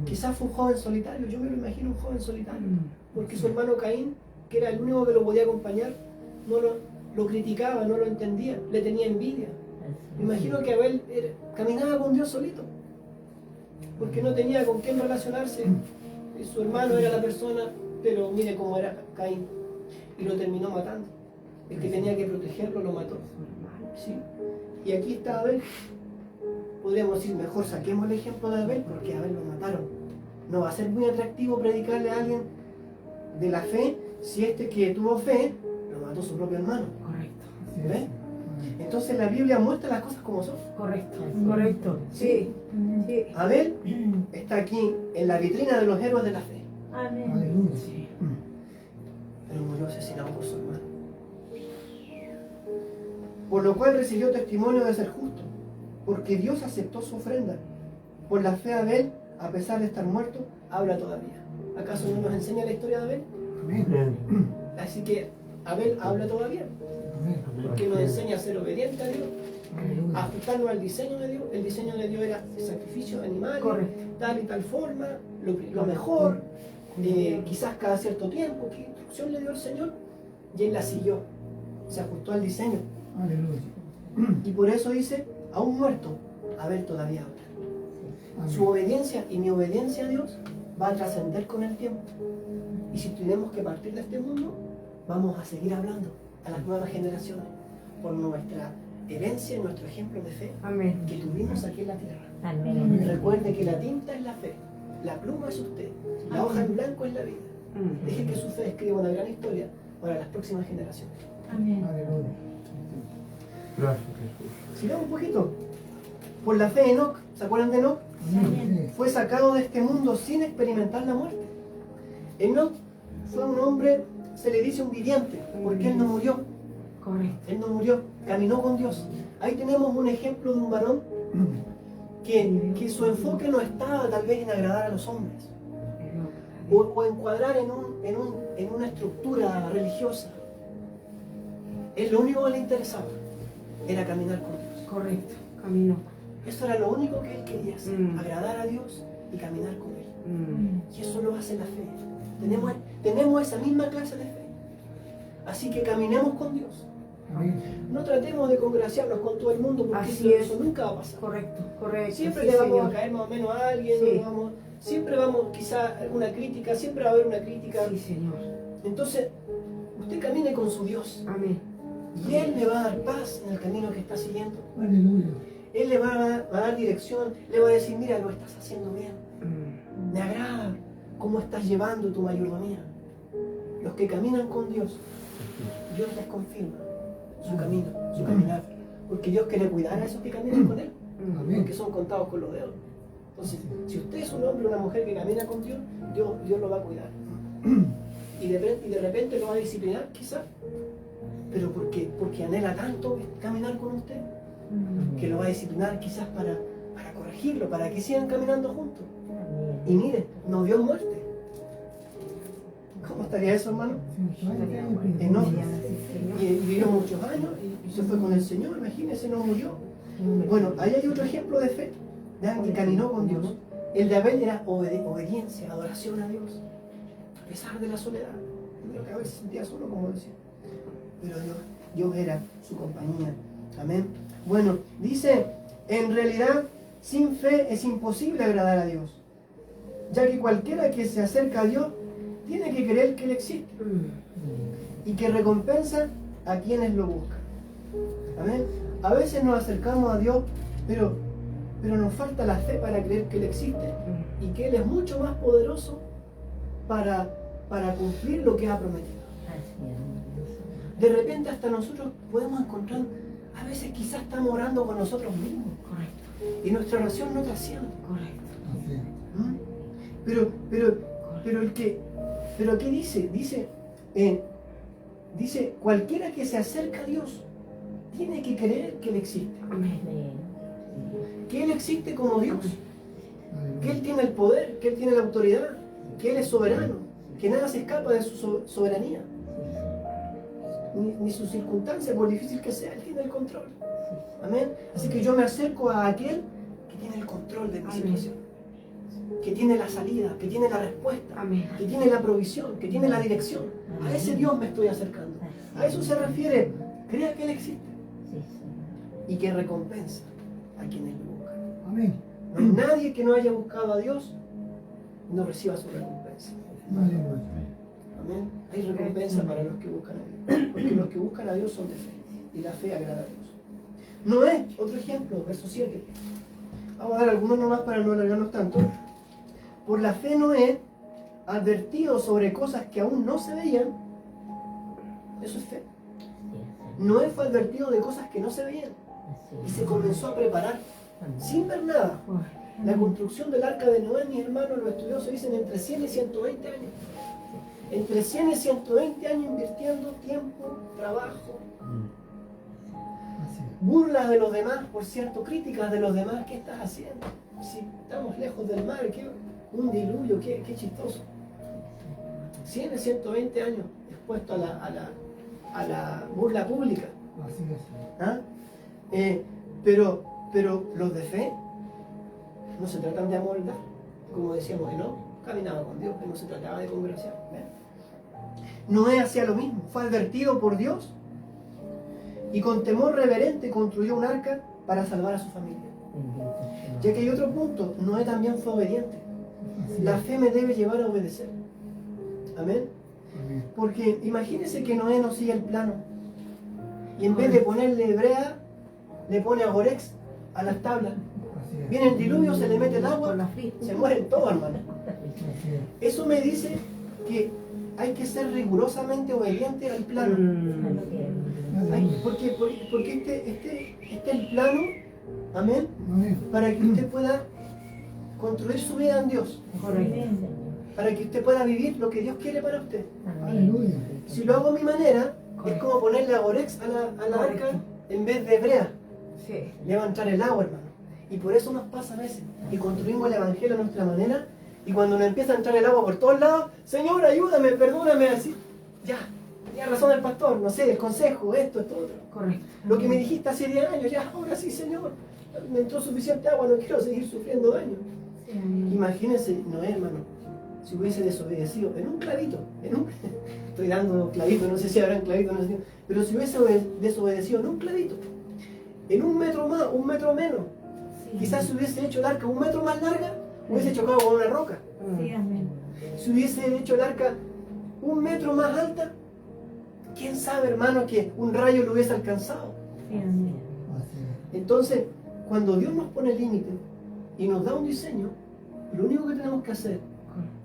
Quizás fue un joven solitario, yo me lo imagino un joven solitario, porque su hermano Caín, que era el único que lo podía acompañar, no lo criticaba, no lo entendía, le tenía envidia. Me imagino que Abel caminaba con Dios solito, porque no tenía con quién relacionarse. Su hermano era la persona, pero mire cómo era Caín, y lo terminó matando. El que tenía que protegerlo lo mató. Sí. Y aquí está Abel. Podríamos decir, mejor saquemos el ejemplo de Abel, porque a Abel lo mataron. No va a ser muy atractivo predicarle a alguien de la fe si este que tuvo fe lo mató su propio hermano. Correcto. ¿Ves? Entonces la Biblia muestra las cosas como son. Correcto. Correcto. Sí. Sí. Abel está aquí en la vitrina de los héroes de la fe, Amén. Sí. pero murió asesinado por su hermano. Por lo cual recibió testimonio de ser justo, porque Dios aceptó su ofrenda. Por la fe Abel, a pesar de estar muerto, habla todavía. ¿Acaso no nos enseña la historia de Abel? Amén. Amén. Así que Abel habla todavía, Amén. porque nos enseña a ser obediente a Dios, a Aleluya. ajustarnos al diseño de Dios. El diseño de Dios era sacrificio de animales, Correcto. tal y tal forma, lo mejor, quizás cada cierto tiempo. ¿Qué instrucción le dio el Señor? Y él la siguió, se ajustó al diseño. Aleluya. Y por eso dice, aún muerto, Abel todavía habla. Su Amén. obediencia y mi obediencia a Dios va a trascender con el tiempo. Y si tenemos que partir de este mundo, vamos a seguir hablando a las nuevas generaciones por nuestra herencia y nuestro ejemplo de fe Amén. que tuvimos aquí en la tierra. Amén. Recuerde que la tinta es la fe, la pluma es usted, la hoja en blanco es la vida. Deje que su fe escriba una gran historia para las próximas generaciones. Amén. Aleluya. Gracias, Jesús. Sigamos un poquito. Por la fe, Enoc, ¿se acuerdan de Enoc? Amén. Fue sacado de este mundo sin experimentar la muerte. Enoc fue un hombre, se le dice un viviente, porque él no murió. Correcto. Él no murió, caminó con Dios. Ahí tenemos un ejemplo de un varón que su enfoque no estaba tal vez en agradar a los hombres o encuadrar en una estructura religiosa. Él lo único que le interesaba era caminar con Dios. Correcto. Camino. Eso era lo único que él quería hacer, Mm. agradar a Dios y caminar con Él. Y eso lo hace la fe. Tenemos esa misma clase de fe. Así que caminemos con Dios. Amén. No tratemos de congraciarnos con todo el mundo porque Así es. eso nunca va a pasar. Correcto. Correcto. Siempre Sí, le vamos Señor. a caer más o menos a alguien, Sí. siempre vamos quizá alguna crítica, siempre va a haber una crítica. Sí, Señor. Entonces, usted camine con su Dios Amén. y Él le va a dar paz en el camino que está siguiendo. Aleluya. Él le va a dar dirección, le va a decir, mira, lo estás haciendo bien. Me agrada cómo estás llevando tu mayordomía. Los que caminan con Dios, Dios les confirma su camino, su caminar. Porque Dios quiere cuidar a esos que caminan con Él, Amén. porque son contados con los dedos. Entonces, si usted es un hombre o una mujer que camina con Dios, Dios lo va a cuidar. Y de repente lo va a disciplinar, quizás. Pero porque anhela tanto caminar con usted, que lo va a disciplinar quizás para corregirlo, para que sigan caminando juntos. Y mire, no dio muerte. ¿Cómo estaría eso, hermano? Enoc. Y vivió muchos años y se fue con el Señor, imagínese, no murió. Bueno, ahí hay otro ejemplo de fe, de alguien que caminó con Dios. El de Abel era obediencia, adoración a Dios, a pesar de la soledad. Tendría que haber sentía solo, como decía. Pero Dios era su compañía. Amén. Bueno, dice, en realidad, sin fe es imposible agradar a Dios, ya que cualquiera que se acerca a Dios tiene que creer que Él existe y que recompensa a quienes lo buscan. Amén. A veces nos acercamos a Dios, pero nos falta la fe para creer que Él existe y que Él es mucho más poderoso para cumplir lo que ha prometido. De repente hasta nosotros podemos encontrar, a veces quizás estamos orando con nosotros mismos Correcto. y nuestra oración no trasciende. Correcto. ¿Mm? Pero ¿qué dice? Dice, cualquiera que se acerca a Dios tiene que creer que Él existe. Amén. Que Él existe como Dios. Que Él tiene el poder, que Él tiene la autoridad, que Él es soberano, que nada se escapa de su soberanía. Ni su circunstancia, por difícil que sea, Él tiene el control. Amén. Así que yo me acerco a aquel que tiene el control de mi Amén. situación, que tiene la salida, que tiene la respuesta, Amén. que tiene la provisión, que tiene la dirección. A ese Dios me estoy acercando. A eso se refiere. Crea que Él existe y que recompensa a quienes lo buscan. Amén. No hay nadie que no haya buscado a Dios no reciba su recompensa. Aleluya. Amén. Hay recompensa para los que buscan a Dios, porque los que buscan a Dios son de fe y la fe agrada a Dios. Noé, otro ejemplo, verso 7. Vamos a dar algunos nomás para no alargarnos tanto. Por la fe Noé, advertido sobre cosas que aún no se veían, eso es fe. Noé fue advertido de cosas que no se veían y se comenzó a preparar sin ver nada. La construcción del arca de Noé, mis hermanos, los estudiosos dicen entre 100 y 120 años. Entre 100 y 120 años invirtiendo tiempo, trabajo, Así es. burlas de los demás, por cierto, críticas de los demás. ¿Qué estás haciendo? Si estamos lejos del mar, un diluvio, qué chistoso. 100 a 120 años expuesto a la burla pública. Así es. ¿Ah? Pero los de fe no se tratan de amoldar, como decíamos, no caminaba con Dios, que no se trataba de congraciar. Noé hacía lo mismo, fue advertido por Dios y con temor reverente construyó un arca para salvar a su familia. Ya que hay otro punto, Noé también fue obediente. Así La es. fe me debe llevar a obedecer. Amén. Amén. Porque imagínense que Noé no sigue el plano y en vez de ponerle hebrea, le pone agorex a las tablas. Así es. Viene el diluvio, se le mete el agua, Con la fría. se mueren todos, hermano. Así es. Eso me dice que hay que ser rigurosamente obediente al plano. Porque este es el plano, amén, Amén. para que usted pueda construir su vida en Dios, Correcto. para que usted pueda vivir lo que Dios quiere para usted. Aleluya. Si lo hago a mi manera, es como ponerle agorex a la arca en vez de hebrea. Sí. Le va a entrar el agua, hermano. Y por eso nos pasa a veces. Y construimos el evangelio a nuestra manera. Y cuando nos empieza a entrar el agua por todos lados, Señor, ayúdame, perdóname, así. Ya, tenía razón el pastor, no sé, el consejo, esto, otro. Correcto. Lo que me dijiste hace 10 años, ya, ahora sí, Señor. Me entró suficiente agua, no quiero seguir sufriendo daño. Imagínense, Noé, hermano, si hubiese desobedecido en un clavito, estoy dando clavito, no sé si habrán clavito, no sé, pero si hubiese desobedecido en un clavito, en 1 metro más, 1 metro menos, quizás si hubiese hecho el arca 1 metro más larga, hubiese chocado con una roca. Sí, amén. Si hubiese hecho el arca 1 metro más alta, quién sabe, hermano, que un rayo lo hubiese alcanzado. Sí, amén. Así es. Entonces, cuando Dios nos pone límite y nos da un diseño, lo único que tenemos que hacer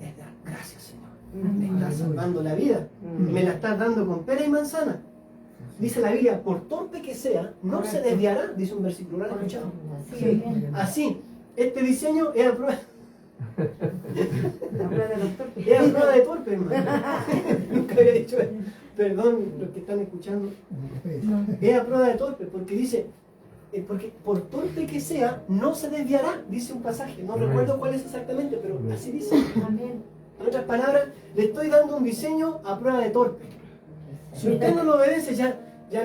es dar gracias, Señor. Me estás salvando la vida, me la estás dando con pera y manzana. Dice la Biblia, por torpe que sea, no se desviará, dice un versículo, ¿lo han escuchado? Sí, amén. Así, este diseño es a prueba, La prueba de los torpes. es a prueba de torpe, hermano. Nunca había dicho eso. Perdón los que están escuchando. No. Es a prueba de torpe, porque dice, porque por torpe que sea, no se desviará, dice un pasaje. No recuerdo cuál es exactamente, pero así dice. Amén. En otras palabras, le estoy dando un diseño a prueba de torpe. Si usted no lo obedece, ya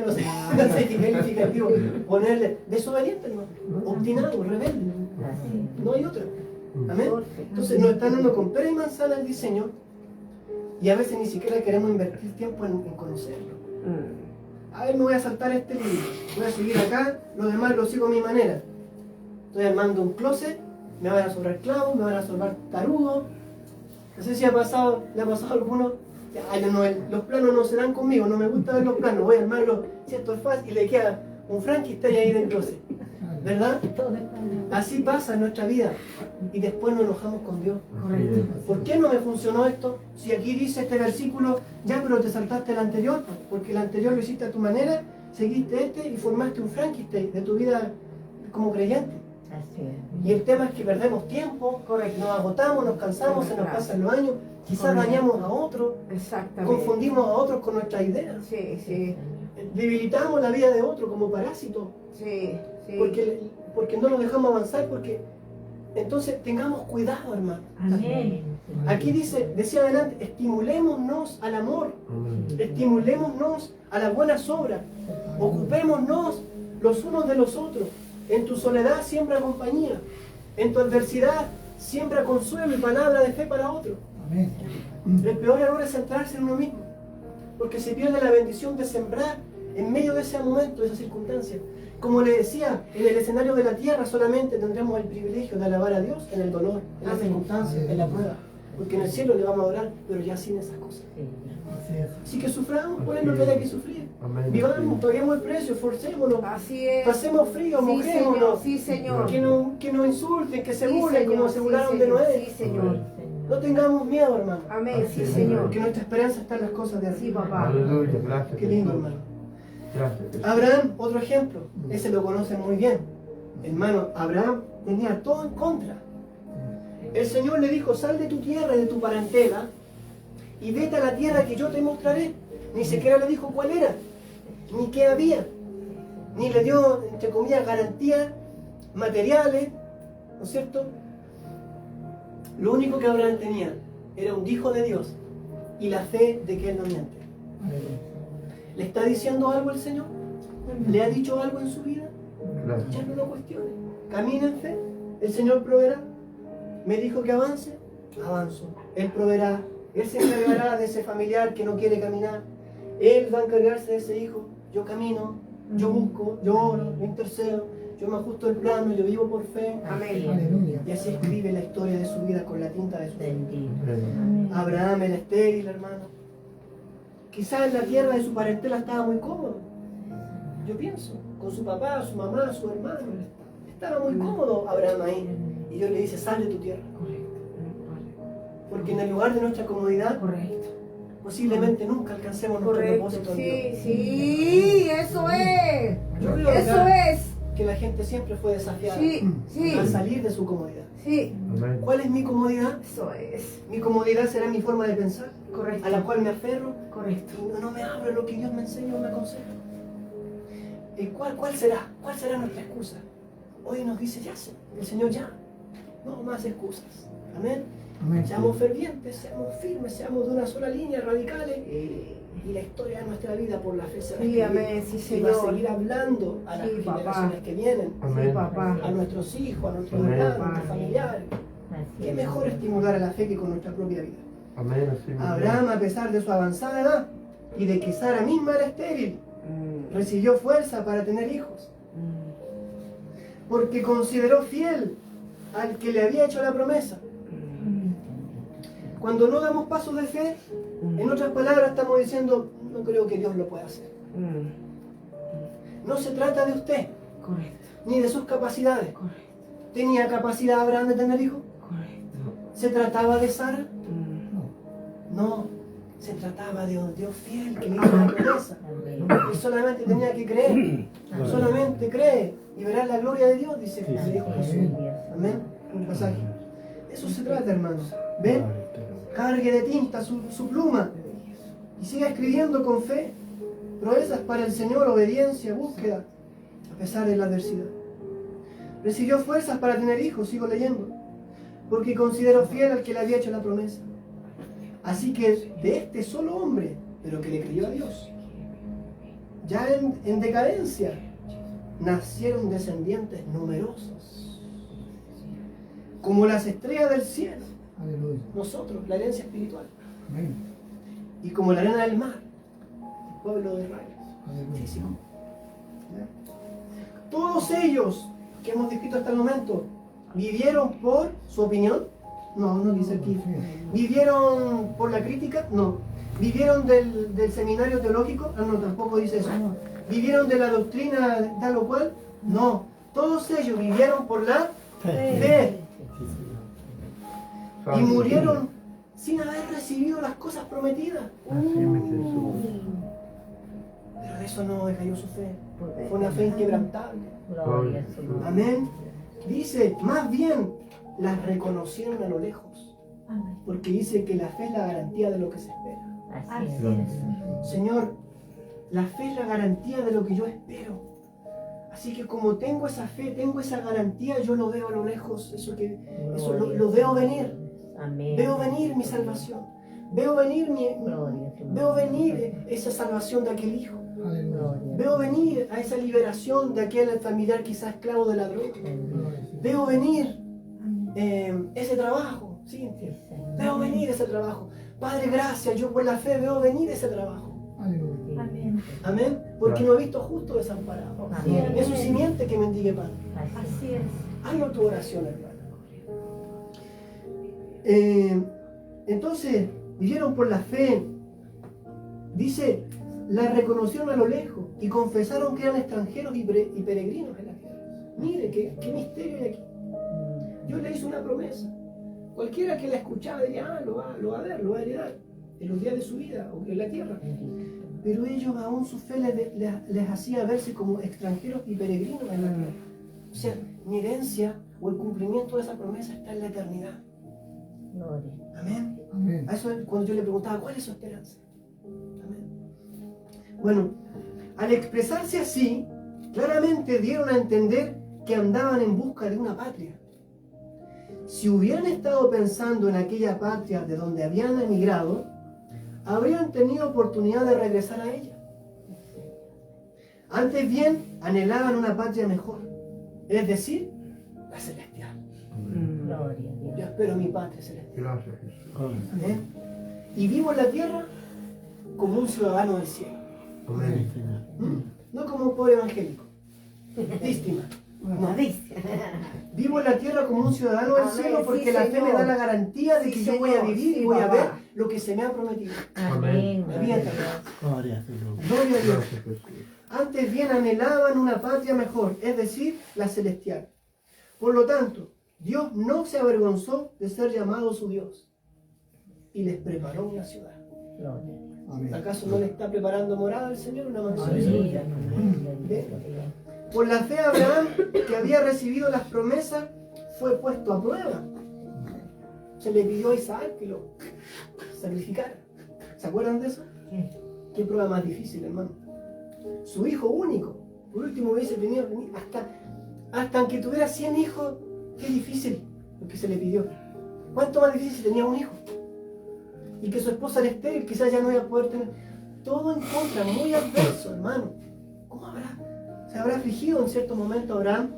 no sé, no sé qué calificativo ponerle. Desobediente, hermano. Obstinado, rebelde. No hay otra. Amén. Entonces nos están dando con pera y manzana el diseño y a veces ni siquiera queremos invertir tiempo en conocerlo. A ver, me voy a saltar este libro, voy a seguir acá, lo demás lo sigo a mi manera. Estoy armando un closet, me van a sobrar clavos, me van a sobrar tarudos. No sé si le ha pasado a alguno. Ay, no, los planos no se dan conmigo, no me gusta ver los planos, voy a armarlo, esto es fácil y le queda un Frankenstein ahí del closet. ¿Verdad? Todo es para Dios. Así pasa en nuestra vida y después nos enojamos con Dios. Correcto. ¿Por qué no me funcionó esto? Si aquí dice este versículo, ya pero te saltaste el anterior, porque el anterior lo hiciste a tu manera, seguiste este y formaste un Frankenstein de tu vida como creyente. Así es. Y el tema es que perdemos tiempo, Correcto. nos agotamos, nos cansamos, se nos pasan los años, quizás Correcto. dañamos a otros, Exactamente. confundimos a otros con nuestras ideas, Sí, sí, debilitamos la vida de otro como parásitos, sí, sí. porque no lo dejamos avanzar, porque entonces tengamos cuidado, hermano. Amén. Aquí decía adelante, estimulémonos al amor, estimulémonos a las buenas obras, ocupémonos los unos de los otros. En tu soledad siembra compañía, en tu adversidad siembra consuelo y palabra de fe para otro. Amén. El peor error es centrarse en uno mismo, porque se pierde la bendición de sembrar en medio de ese momento, de esa circunstancia. Como le decía, en el escenario de la tierra solamente tendremos el privilegio de alabar a Dios en el dolor, en las circunstancias, en la prueba. Porque en el cielo le vamos a adorar, pero ya sin esas cosas. Así es. Así que suframos por lo que haya que sufrir. Amén. Vivamos, paguemos el precio, esforcémonos, Así es. pasemos frío, Sí, mojémonos. Señor. Sí, Señor. Que nos insulten, que se Sí, burlen Señor. como se Sí, burlaron de Señor. Noé. Sí, Señor. No tengamos miedo, hermano. Amén. Sí, Así es. Señor. Porque nuestra esperanza está en las cosas de Sí, arriba. papá. Aleluya, gracias. Qué lindo, Jesús. hermano. Gracias. Jesús. Abraham, otro ejemplo. Ese lo conocen muy bien. Hermano, Abraham tenía todo en contra. El Señor le dijo, sal de tu tierra y de tu parentela y vete a la tierra que yo te mostraré. Ni siquiera le dijo cuál era, ni qué había, ni le dio, entre comillas, garantías materiales, ¿no es cierto? Lo único que Abraham tenía era un hijo de Dios y la fe de que Él no miente. Aleluya. ¿Le está diciendo algo el Señor? ¿Le ha dicho algo en su vida? Gracias. Ya no lo cuestione. Camina en fe. El Señor proveerá. Me dijo que avance. Avanzo. Él proveerá. Él se encargará de ese familiar que no quiere caminar. Él va a encargarse de ese hijo. Yo camino, yo busco, yo oro, yo intercedo, yo me ajusto el plano, yo vivo por fe. Amén. Aleluya. Y así escribe la historia de su vida con la tinta de su fe. Bendito. Amén. Amén. Abraham el estéril, hermano. Quizás en la tierra de su parentela estaba muy cómodo. Yo pienso, con su papá, su mamá, su hermano. Estaba muy cómodo Abraham ahí. Y Dios le dice, sal de tu tierra. Porque en el lugar de nuestra comodidad, Correcto. posiblemente nunca alcancemos nuestro Correcto. propósito en Dios. Sí, sí, eso es. Yo creo Eso acá es. que la gente siempre fue desafiada Sí, sí, a salir de su comodidad. sí. Amén. ¿Cuál es mi comodidad? Eso es. Mi comodidad será mi forma de pensar, Correcto. a la cual me aferro Correcto. y no me abro lo que Dios me enseña o me aconseja. ¿Cuál será? ¿Cuál será nuestra excusa? Hoy nos dice ya, el Señor ya. No más excusas. Amén. Amén. Seamos fervientes, seamos firmes, seamos de una sola línea, radicales. Y la historia de nuestra vida por la fe se va a Sí, escribir. amén, sí, Y va a Señor. seguir hablando a las Sí, papá. generaciones que vienen, Amén. Sí, papá. a nuestros hijos, a nuestros Amén. hermanos, a nuestros familiares. Así Qué es. mejor estimular a la fe que con nuestra propia vida. Amén. Así mismo. Abraham, a pesar de su avanzada edad y de que Sara misma era estéril, recibió fuerza para tener hijos, porque consideró fiel al que le había hecho la promesa. Cuando no damos pasos de fe, en otras palabras estamos diciendo, no creo que Dios lo pueda hacer. No se trata de usted, Correcto. ni de sus capacidades. Correcto. ¿Tenía capacidad Abraham de tener hijos? Correcto. ¿Se trataba de Sara? No, se trataba de un Dios fiel que le hizo la promesa. Amén. Y solamente tenía que creer. Solamente cree y verás la gloria de Dios, dice le dijo Jesús. Amén. Un pasaje. Eso se trata, hermanos. ¿Ven? Cargue de tinta su pluma y siga escribiendo con fe. Proezas para el Señor, obediencia, búsqueda, a pesar de la adversidad. Recibió fuerzas para tener hijos, sigo leyendo, porque consideró fiel al que le había hecho la promesa. Así que de este solo hombre, pero que le creyó a Dios, ya en decadencia, nacieron descendientes numerosos, como las estrellas del cielo, Aleluya. nosotros, la herencia espiritual, Amén. y como la arena del mar, el pueblo de Israel. Aleluya. Físico. ¿Ya? Todos ellos que hemos descrito hasta el momento, ¿vivieron por su opinión? No, no dice aquí. ¿Vivieron por la crítica? No. ¿Vivieron del seminario teológico? Ah, no, tampoco dice eso. ¿Vivieron de la doctrina tal o cual? No. Todos ellos vivieron por la fe y murieron sin haber recibido las cosas prometidas. Así me Jesús. Pero de eso no decayó su fe. Fue una fe inquebrantable. Gloria a su nombre. Amén. Dice, más bien las reconocieron a lo lejos. Amén. Porque dice que la fe es la garantía de lo que se espera. Así es. Señor, la fe es la garantía de lo que yo espero. Así que como tengo esa fe, tengo esa garantía, yo lo veo a lo lejos, eso lo veo venir. Amén. Veo venir mi salvación. Veo venir Gloria a tu veo nombre. venir esa salvación de aquel hijo. Aleluya. Gloria. Veo venir a esa liberación de aquel familiar quizás esclavo de la droga. Veo venir ese trabajo, Cintia. Veo venir ese trabajo. Padre, gracias, yo por la fe veo venir ese trabajo. Aleluya. Amén. Amén. Porque no he visto justo desamparado. Amén. Es su simiente que mendigue pan. Así es. Hazlo tu oración, hermano. Entonces, vivieron por la fe. Dice, la reconocieron a lo lejos y confesaron que eran extranjeros y peregrinos en la tierra. Mire, qué misterio hay aquí. Dios le hizo una promesa. Cualquiera que la escuchaba diría, lo va a ver, lo va a heredar en los días de su vida o en la tierra. Pero ellos aún su fe les hacía verse como extranjeros y peregrinos en la tierra. O sea, mi herencia o el cumplimiento de esa promesa está en la eternidad. Gloria. Amén. Amén. A eso es cuando yo le preguntaba, ¿cuál es su esperanza? Amén. Bueno, al expresarse así, claramente dieron a entender que andaban en busca de una patria. Si hubieran estado pensando en aquella patria de donde habían emigrado, habrían tenido oportunidad de regresar a ella. Antes bien, anhelaban una patria mejor, es decir, la celestial. Gloria a Yo Dios. espero mi patria celestial. Gracias, Jesús. ¿Eh? Y vivo en la tierra como un ciudadano del cielo. Amén. No como un pobre evangélico. Víctima. No. Vivo en la tierra como un ciudadano del Amén, cielo porque sí, la fe Señor. me da la garantía de Sí, que yo voy a Señor, vivir sí, y voy a papá. ver lo que se me ha prometido. Amén. La vida eterna. Gloria a Dios. Gloria a Dios. Gracias, Jesús. Antes bien anhelaban una patria mejor, es decir, la celestial. Por lo tanto, Dios no se avergonzó de ser llamado su Dios y les preparó una ciudad. Gloria a Dios. Amén. ¿Acaso no le está preparando morada el Señor, una mansión? Aleluya. Gloria a Dios. Por la fe Abraham, que había recibido las promesas, fue puesto a prueba. Se le pidió a Isaac que lo sacrificara. ¿Se acuerdan de eso? Qué prueba más difícil, hermano. Su hijo único. Por último hubiese tenido, hasta aunque tuviera 100 hijos, qué difícil lo que se le pidió. ¿Cuánto más difícil si tenía un hijo? Y que su esposa era estéril, quizás ya no iba a poder tener. Todo en contra, muy adverso, hermano. ¿Cómo habrá? Se habrá afligido en cierto momento Abraham,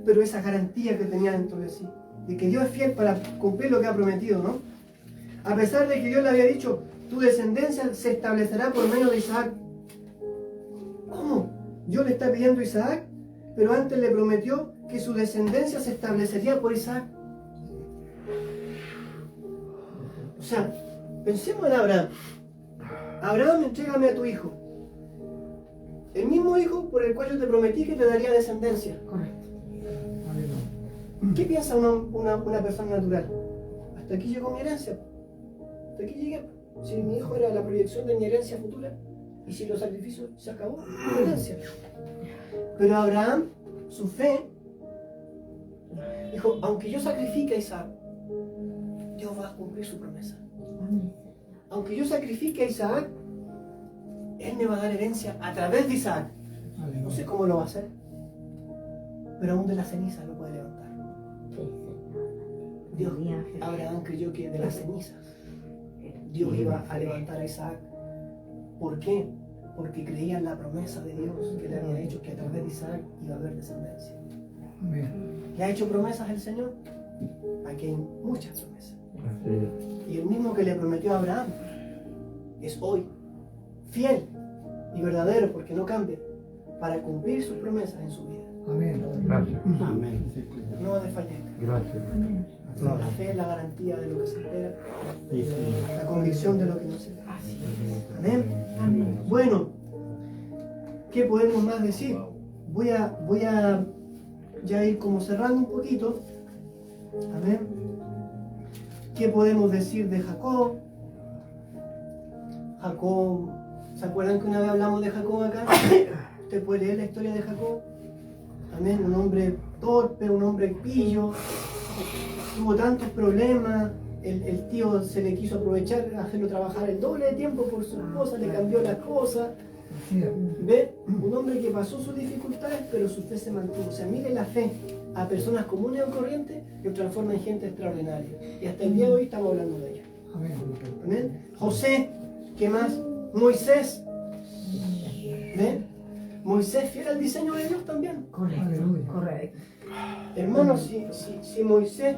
pero esa garantía que tenía dentro de sí, de que Dios es fiel para cumplir lo que ha prometido, ¿no? A pesar de que Dios le había dicho, tu descendencia se establecerá por medio de Isaac. ¿Cómo? Dios le está pidiendo a Isaac, pero antes le prometió que su descendencia se establecería por Isaac. O sea, pensemos en Abraham. Abraham, entrégame a tu hijo. El mismo hijo por el cual yo te prometí que te daría descendencia. Correcto. Aleluya. ¿Qué piensa una persona natural? Hasta aquí llegó mi herencia. Hasta aquí llegué. Si mi hijo era la proyección de mi herencia futura, y si los sacrificios se acabó, mi herencia. Pero Abraham, su fe, dijo, aunque yo sacrifique a Isaac, Dios va a cumplir su promesa. Aunque yo sacrifique a Isaac, Él me va a dar herencia a través de Isaac. No sé cómo lo va a hacer, pero aún de las cenizas lo puede levantar. Dios, Abraham creyó que de las cenizas Dios iba a levantar a Isaac. ¿Por qué? Porque creía en la promesa de Dios que le había dicho que a través de Isaac iba a haber descendencia. Amén. ¿Le ha hecho promesas el Señor? Aquí hay muchas promesas. Así es. Y el mismo que le prometió a Abraham es hoy fiel y verdadero, porque no cambia, para cumplir sus promesas en su vida. Amén. Gracias. Amén. No desfallezca. Gracias. La fe es la garantía de lo que se espera, la convicción de lo que no se ve. Amén. Bueno, ¿qué podemos más decir? Voy a ya ir como cerrando un poquito. Amén. ¿Qué podemos decir de Jacob? Jacob, ¿se acuerdan que una vez hablamos de Jacob acá? Usted puede leer la historia de Jacob. Amén. Un hombre torpe, un hombre pillo. Tuvo tantos problemas. El tío se le quiso aprovechar, hacerlo trabajar el doble de tiempo por su esposa, le cambió las cosas. ¿Ve? Un hombre que pasó sus dificultades, pero su fe se mantuvo. O sea, mire la fe a personas comunes o corrientes, lo transforma en gente extraordinaria. Y hasta el día de hoy estamos hablando de ella. Amén. José, ¿qué más? Moisés. ¿Ve? Moisés fiel al diseño de Dios también. Correcto. Hermanos, si Moisés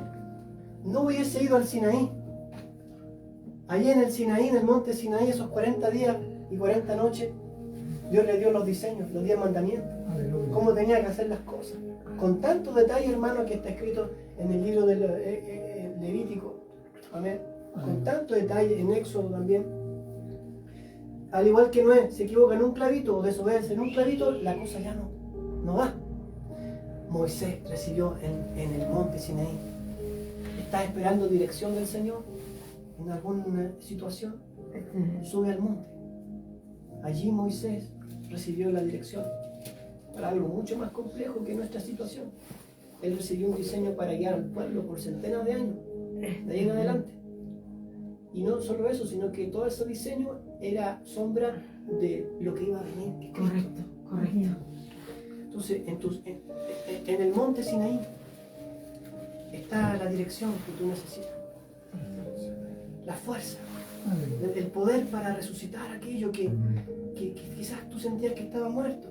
no hubiese ido al Sinaí, allí en el Sinaí, en el monte Sinaí, esos 40 días y 40 noches, Dios le dio los diseños, los 10 mandamientos, cómo tenía que hacer las cosas. Con tanto detalle, hermano, que está escrito en el libro del Levítico. Amén. Con tanto detalle, en Éxodo también. Al igual que Noé se equivoca en un clavito o desobedece en un clavito, la cosa ya no va. Moisés recibió en el monte Sinaí. ¿Estás esperando dirección del Señor en alguna situación? Sube al monte. Allí Moisés recibió la dirección para algo mucho más complejo que nuestra situación. Él recibió un diseño para guiar al pueblo por centenas de años, de ahí en adelante. Y no solo eso, sino que todo ese diseño era sombra de lo que iba a venir. Que Cristo. Correcto. Entonces, en el monte Sinaí está la dirección que tú necesitas, la fuerza, Aleluya. El poder para resucitar aquello que quizás tú sentías que estaba muerto.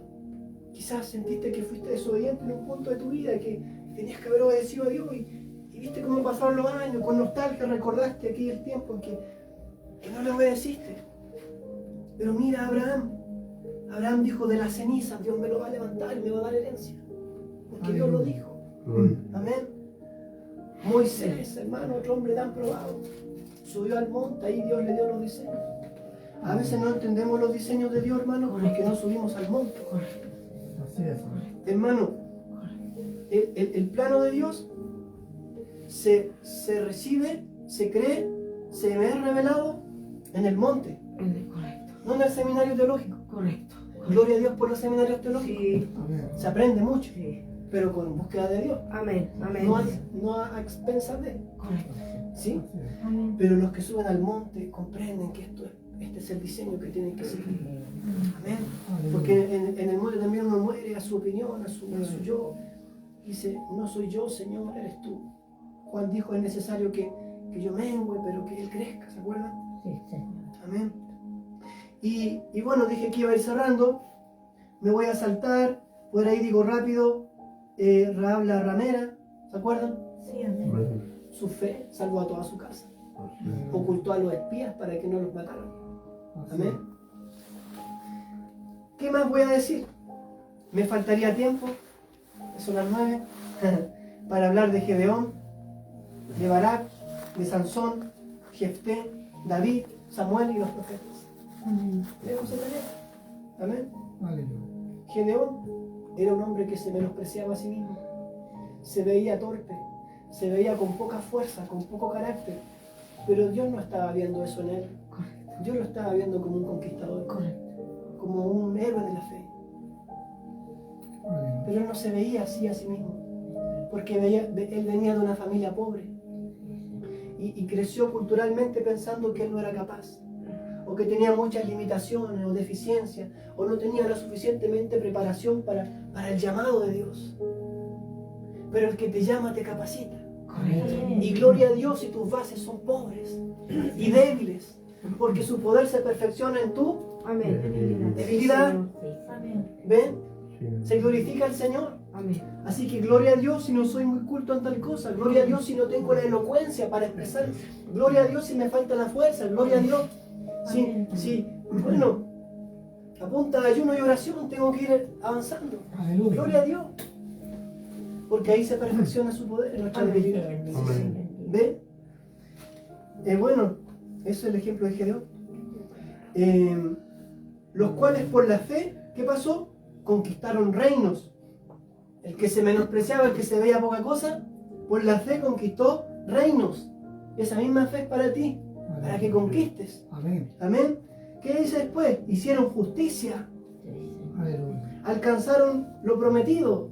Quizás sentiste que fuiste desobediente en un punto de tu vida, que tenías que haber obedecido a Dios y viste cómo pasaron los años, con nostalgia recordaste aquel tiempo en que no le obedeciste. Pero mira a Abraham. Abraham dijo, de las cenizas Dios me lo va a levantar y me va a dar herencia. Porque Dios lo dijo. Amén. Moisés, hermano, otro hombre tan probado, subió al monte, ahí Dios le dio los diseños. A veces no entendemos los diseños de Dios, hermano, porque no subimos al monte. Así es. Hermano, el plano de Dios se recibe, se cree, se me es revelado en el monte, Correcto. no en el seminario teológico. Correcto. Gloria a Dios por los seminarios teológicos. Sí. Amén. Se aprende mucho, Sí. pero con búsqueda de Dios, Amén. Amén. no a expensas de. Correcto. ¿Sí? Así es. Amén. Pero los que suben al monte comprenden que este es el diseño que tienen que seguir. Amén. Porque en el monte también uno muere a su opinión, a su yo. Dice, no soy yo, Señor, eres tú. Juan dijo, es necesario que yo mengüe, pero que Él crezca, ¿se acuerdan? Sí, Señor. Amén. Y bueno, dije que iba a ir cerrando. Me voy a saltar. Por ahí digo rápido. Rahab la ramera, ¿se acuerdan? Sí, amén. Su fe salvó a toda su casa. Ocultó a los espías para que no los mataran. Amén. ¿Qué más voy a decir? Me faltaría tiempo, son las 9, para hablar de Gedeón, de Barak, de Sansón, Jefté, David, Samuel y los profetas. Amén. ¿Leemos el leer? Amén. Aleluya. Gedeón era un hombre que se menospreciaba a sí mismo, se veía torpe, se veía con poca fuerza, con poco carácter, pero Dios no estaba viendo eso en él. Dios lo estaba viendo como un conquistador, como un héroe de la fe. Aleluya. Pero él no se veía así a sí mismo, porque él venía de una familia pobre y creció culturalmente pensando que él no era capaz, o que tenía muchas limitaciones o deficiencias, o no tenía la suficientemente preparación para el llamado de Dios. Pero el que te llama te capacita. Y gloria a Dios si tus bases son pobres y débiles, porque su poder se perfecciona en tu Amén. debilidad. Amén. ¿Ven? Se glorifica el Señor. Amén. Así que gloria a Dios si no soy muy culto en tal cosa. Gloria a Dios si no tengo la elocuencia para expresar. Gloria a Dios si me falta la fuerza. Gloria a Dios si bueno, a punta de ayuno y oración tengo que ir avanzando. Aleluya. Gloria a Dios. Porque ahí se perfecciona su poder en nuestra debilidad. ¿Ven? Bueno, eso es el ejemplo de Gedeón. Los cuales por la fe, ¿qué pasó? Conquistaron reinos. El que se menospreciaba, el que se veía poca cosa, por la fe conquistó reinos. Esa misma fe es para ti, para que conquistes. Amén. Amén. ¿Qué dice después? Hicieron justicia, Aleluya. alcanzaron lo prometido,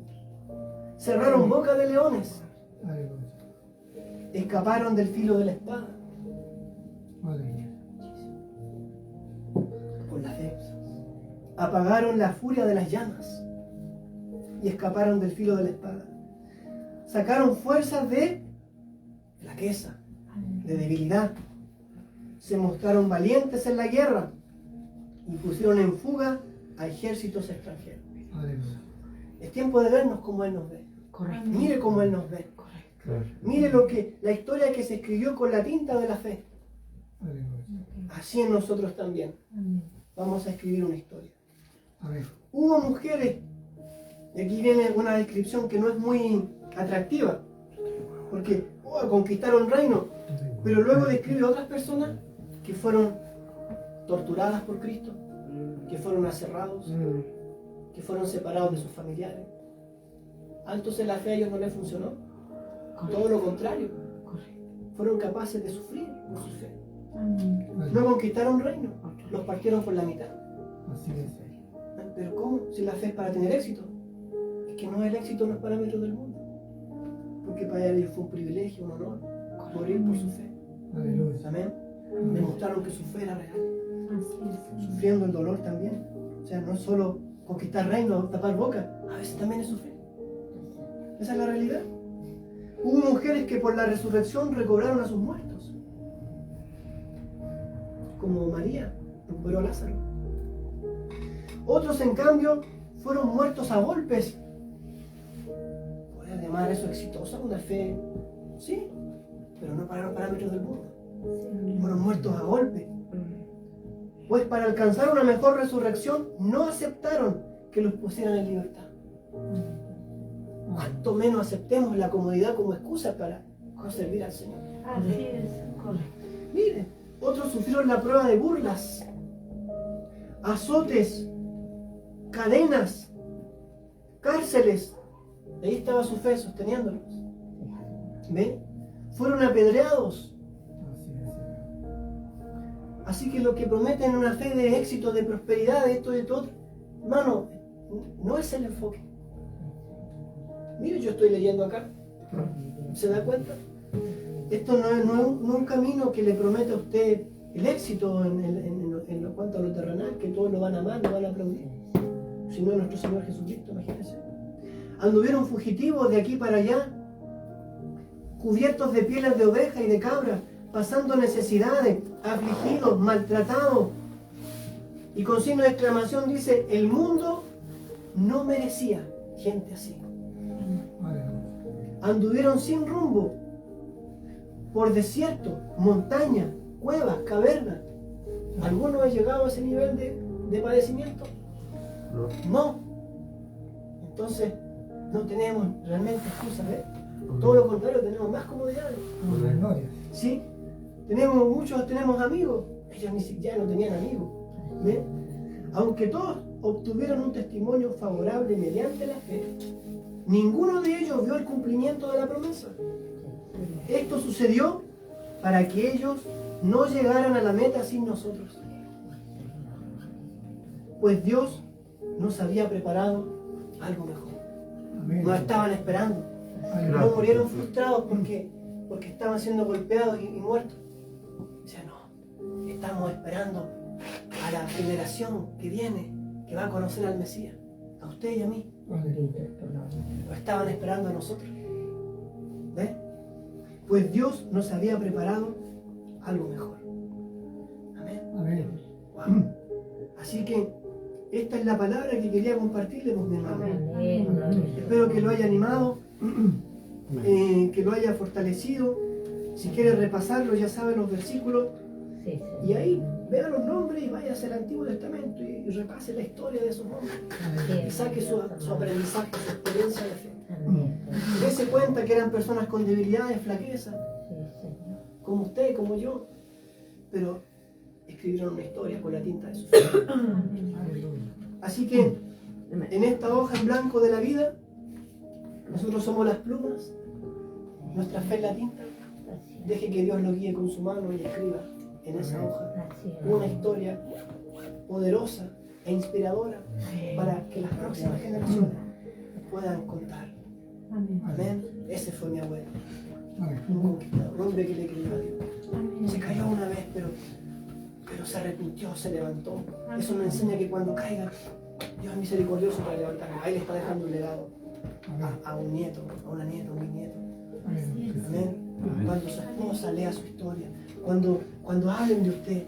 cerraron boca de leones, Aleluya. escaparon del filo de la espada. Aleluya. Por la fe. Apagaron la furia de las llamas y escaparon del filo de la espada. Sacaron fuerzas de flaqueza, de debilidad. Se mostraron valientes en la guerra y pusieron en fuga a ejércitos extranjeros. Aleluya. Es tiempo de vernos como Él nos ve. Correcto. Mire cómo Él nos ve. Mire la historia que se escribió con la tinta de la fe. Aleluya. Así en nosotros también. Vamos a escribir una historia. Amén. Hubo mujeres, y aquí viene una descripción que no es muy atractiva, porque conquistaron reino, pero luego describe a otras personas que fueron torturadas por Cristo, que fueron aserrados, que fueron separados de sus familiares. Entonces la fe a ellos no les funcionó, todo lo contrario, fueron capaces de sufrir por su fe. No conquistaron reino, los partieron por la mitad. Así es. Pero ¿cómo? Si la fe es para tener éxito. Es que no, el éxito no es parámetro del mundo. Porque para ellos fue un privilegio, un honor, morir por su fe. Aleluya. Amén. Demostraron que su fe era real. Así es. Sufriendo el dolor también. O sea, no es solo conquistar reino, tapar boca. A veces también es sufrir. Esa es la realidad. Hubo mujeres que por la resurrección recobraron a sus muertos. como María recuperó a Lázaro. Otros, en cambio, fueron muertos a golpes. ¿Puedes llamar eso exitosa? Una fe, sí, pero no para los parámetros del mundo. Fueron muertos a golpes. Pues para alcanzar una mejor resurrección no aceptaron que los pusieran en libertad. Cuanto menos aceptemos la comodidad como excusa para no servir al Señor. Así es, correcto. Miren, otros sufrieron la prueba de burlas, azotes, cadenas, cárceles. Ahí estaba su fe sosteniéndolos. ¿Ven? Fueron apedreados. Así que lo que prometen una fe de éxito, de prosperidad, de esto y de todo, hermano, no es el enfoque. Mire, yo estoy leyendo acá. ¿Se da cuenta? Esto no es un camino que le promete a usted el éxito en lo cuanto a lo terrenal, que todos lo van a amar, lo van a aplaudir. Si no es nuestro Señor Jesucristo, imagínense. Anduvieron fugitivos de aquí para allá, cubiertos de pieles de oveja y de cabra, pasando necesidades, afligidos, maltratados. Y con signo de exclamación dice, el mundo no merecía gente así. Anduvieron sin rumbo, por desierto, montaña, cuevas, cavernas. ¿Alguno ha llegado a ese nivel de padecimiento? No. Entonces, no tenemos realmente excusas, ¿eh? Todo lo contrario, tenemos más comodidades. ¿Sí? Muchos tenemos amigos. Ellos ni siquiera no tenían amigos. ¿Ven? Aunque todos obtuvieron un testimonio favorable mediante la fe, ninguno de ellos vio el cumplimiento de la promesa. Esto sucedió para que ellos no llegaran a la meta sin nosotros. Pues Dios nos había preparado algo mejor. Nos estaban esperando. No murieron frustrados porque estaban siendo golpeados y muertos. O sea, no. Estamos esperando a la generación que viene, que va a conocer al Mesías. A usted y a mí. Lo estaban esperando a nosotros. ¿Ves? Pues Dios nos había preparado algo mejor. Amén. Wow. Así que esta es la palabra que quería compartirles, mi hermano. Espero que lo haya animado, que lo haya fortalecido. Si quiere repasarlo, ya sabe los versículos. Y ahí vea los nombres y vaya hacia el Antiguo Testamento y repase la historia de esos nombres. Y saque su aprendizaje, su experiencia de fe. Dese cuenta que eran personas con debilidades, flaquezas, como usted, como yo, pero escribieron una historia con la tinta de su fe. Así que en esta hoja en blanco de la vida, nosotros somos las plumas, nuestra fe es la tinta. Deje que Dios lo guíe con su mano y escriba en esa hoja una historia poderosa e inspiradora para que las próximas generaciones puedan contar. Amén. Ese fue mi abuelo, un conquistador, un hombre que le creyó a Dios. Se cayó una vez, pero se arrepintió, se levantó. Eso nos enseña que cuando caiga, Dios es misericordioso para levantarnos. Ahí le está dejando un legado a un nieto, a una nieta, a un bisnieto. Amén. Cuando su esposa lea su historia, cuando hablen de usted,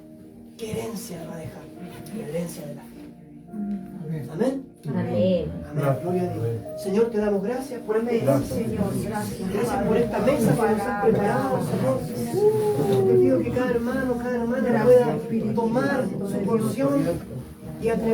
¿qué herencia le va a dejar? La herencia de la fe. Amén. Amén. Amén. Gloria a Dios. Señor, te damos gracias por esta Señor, gracias. Gracias por esta mesa que nos has preparado, Señor. Te pido que cada hermano, cada hermana pueda tomar su porción y atreverse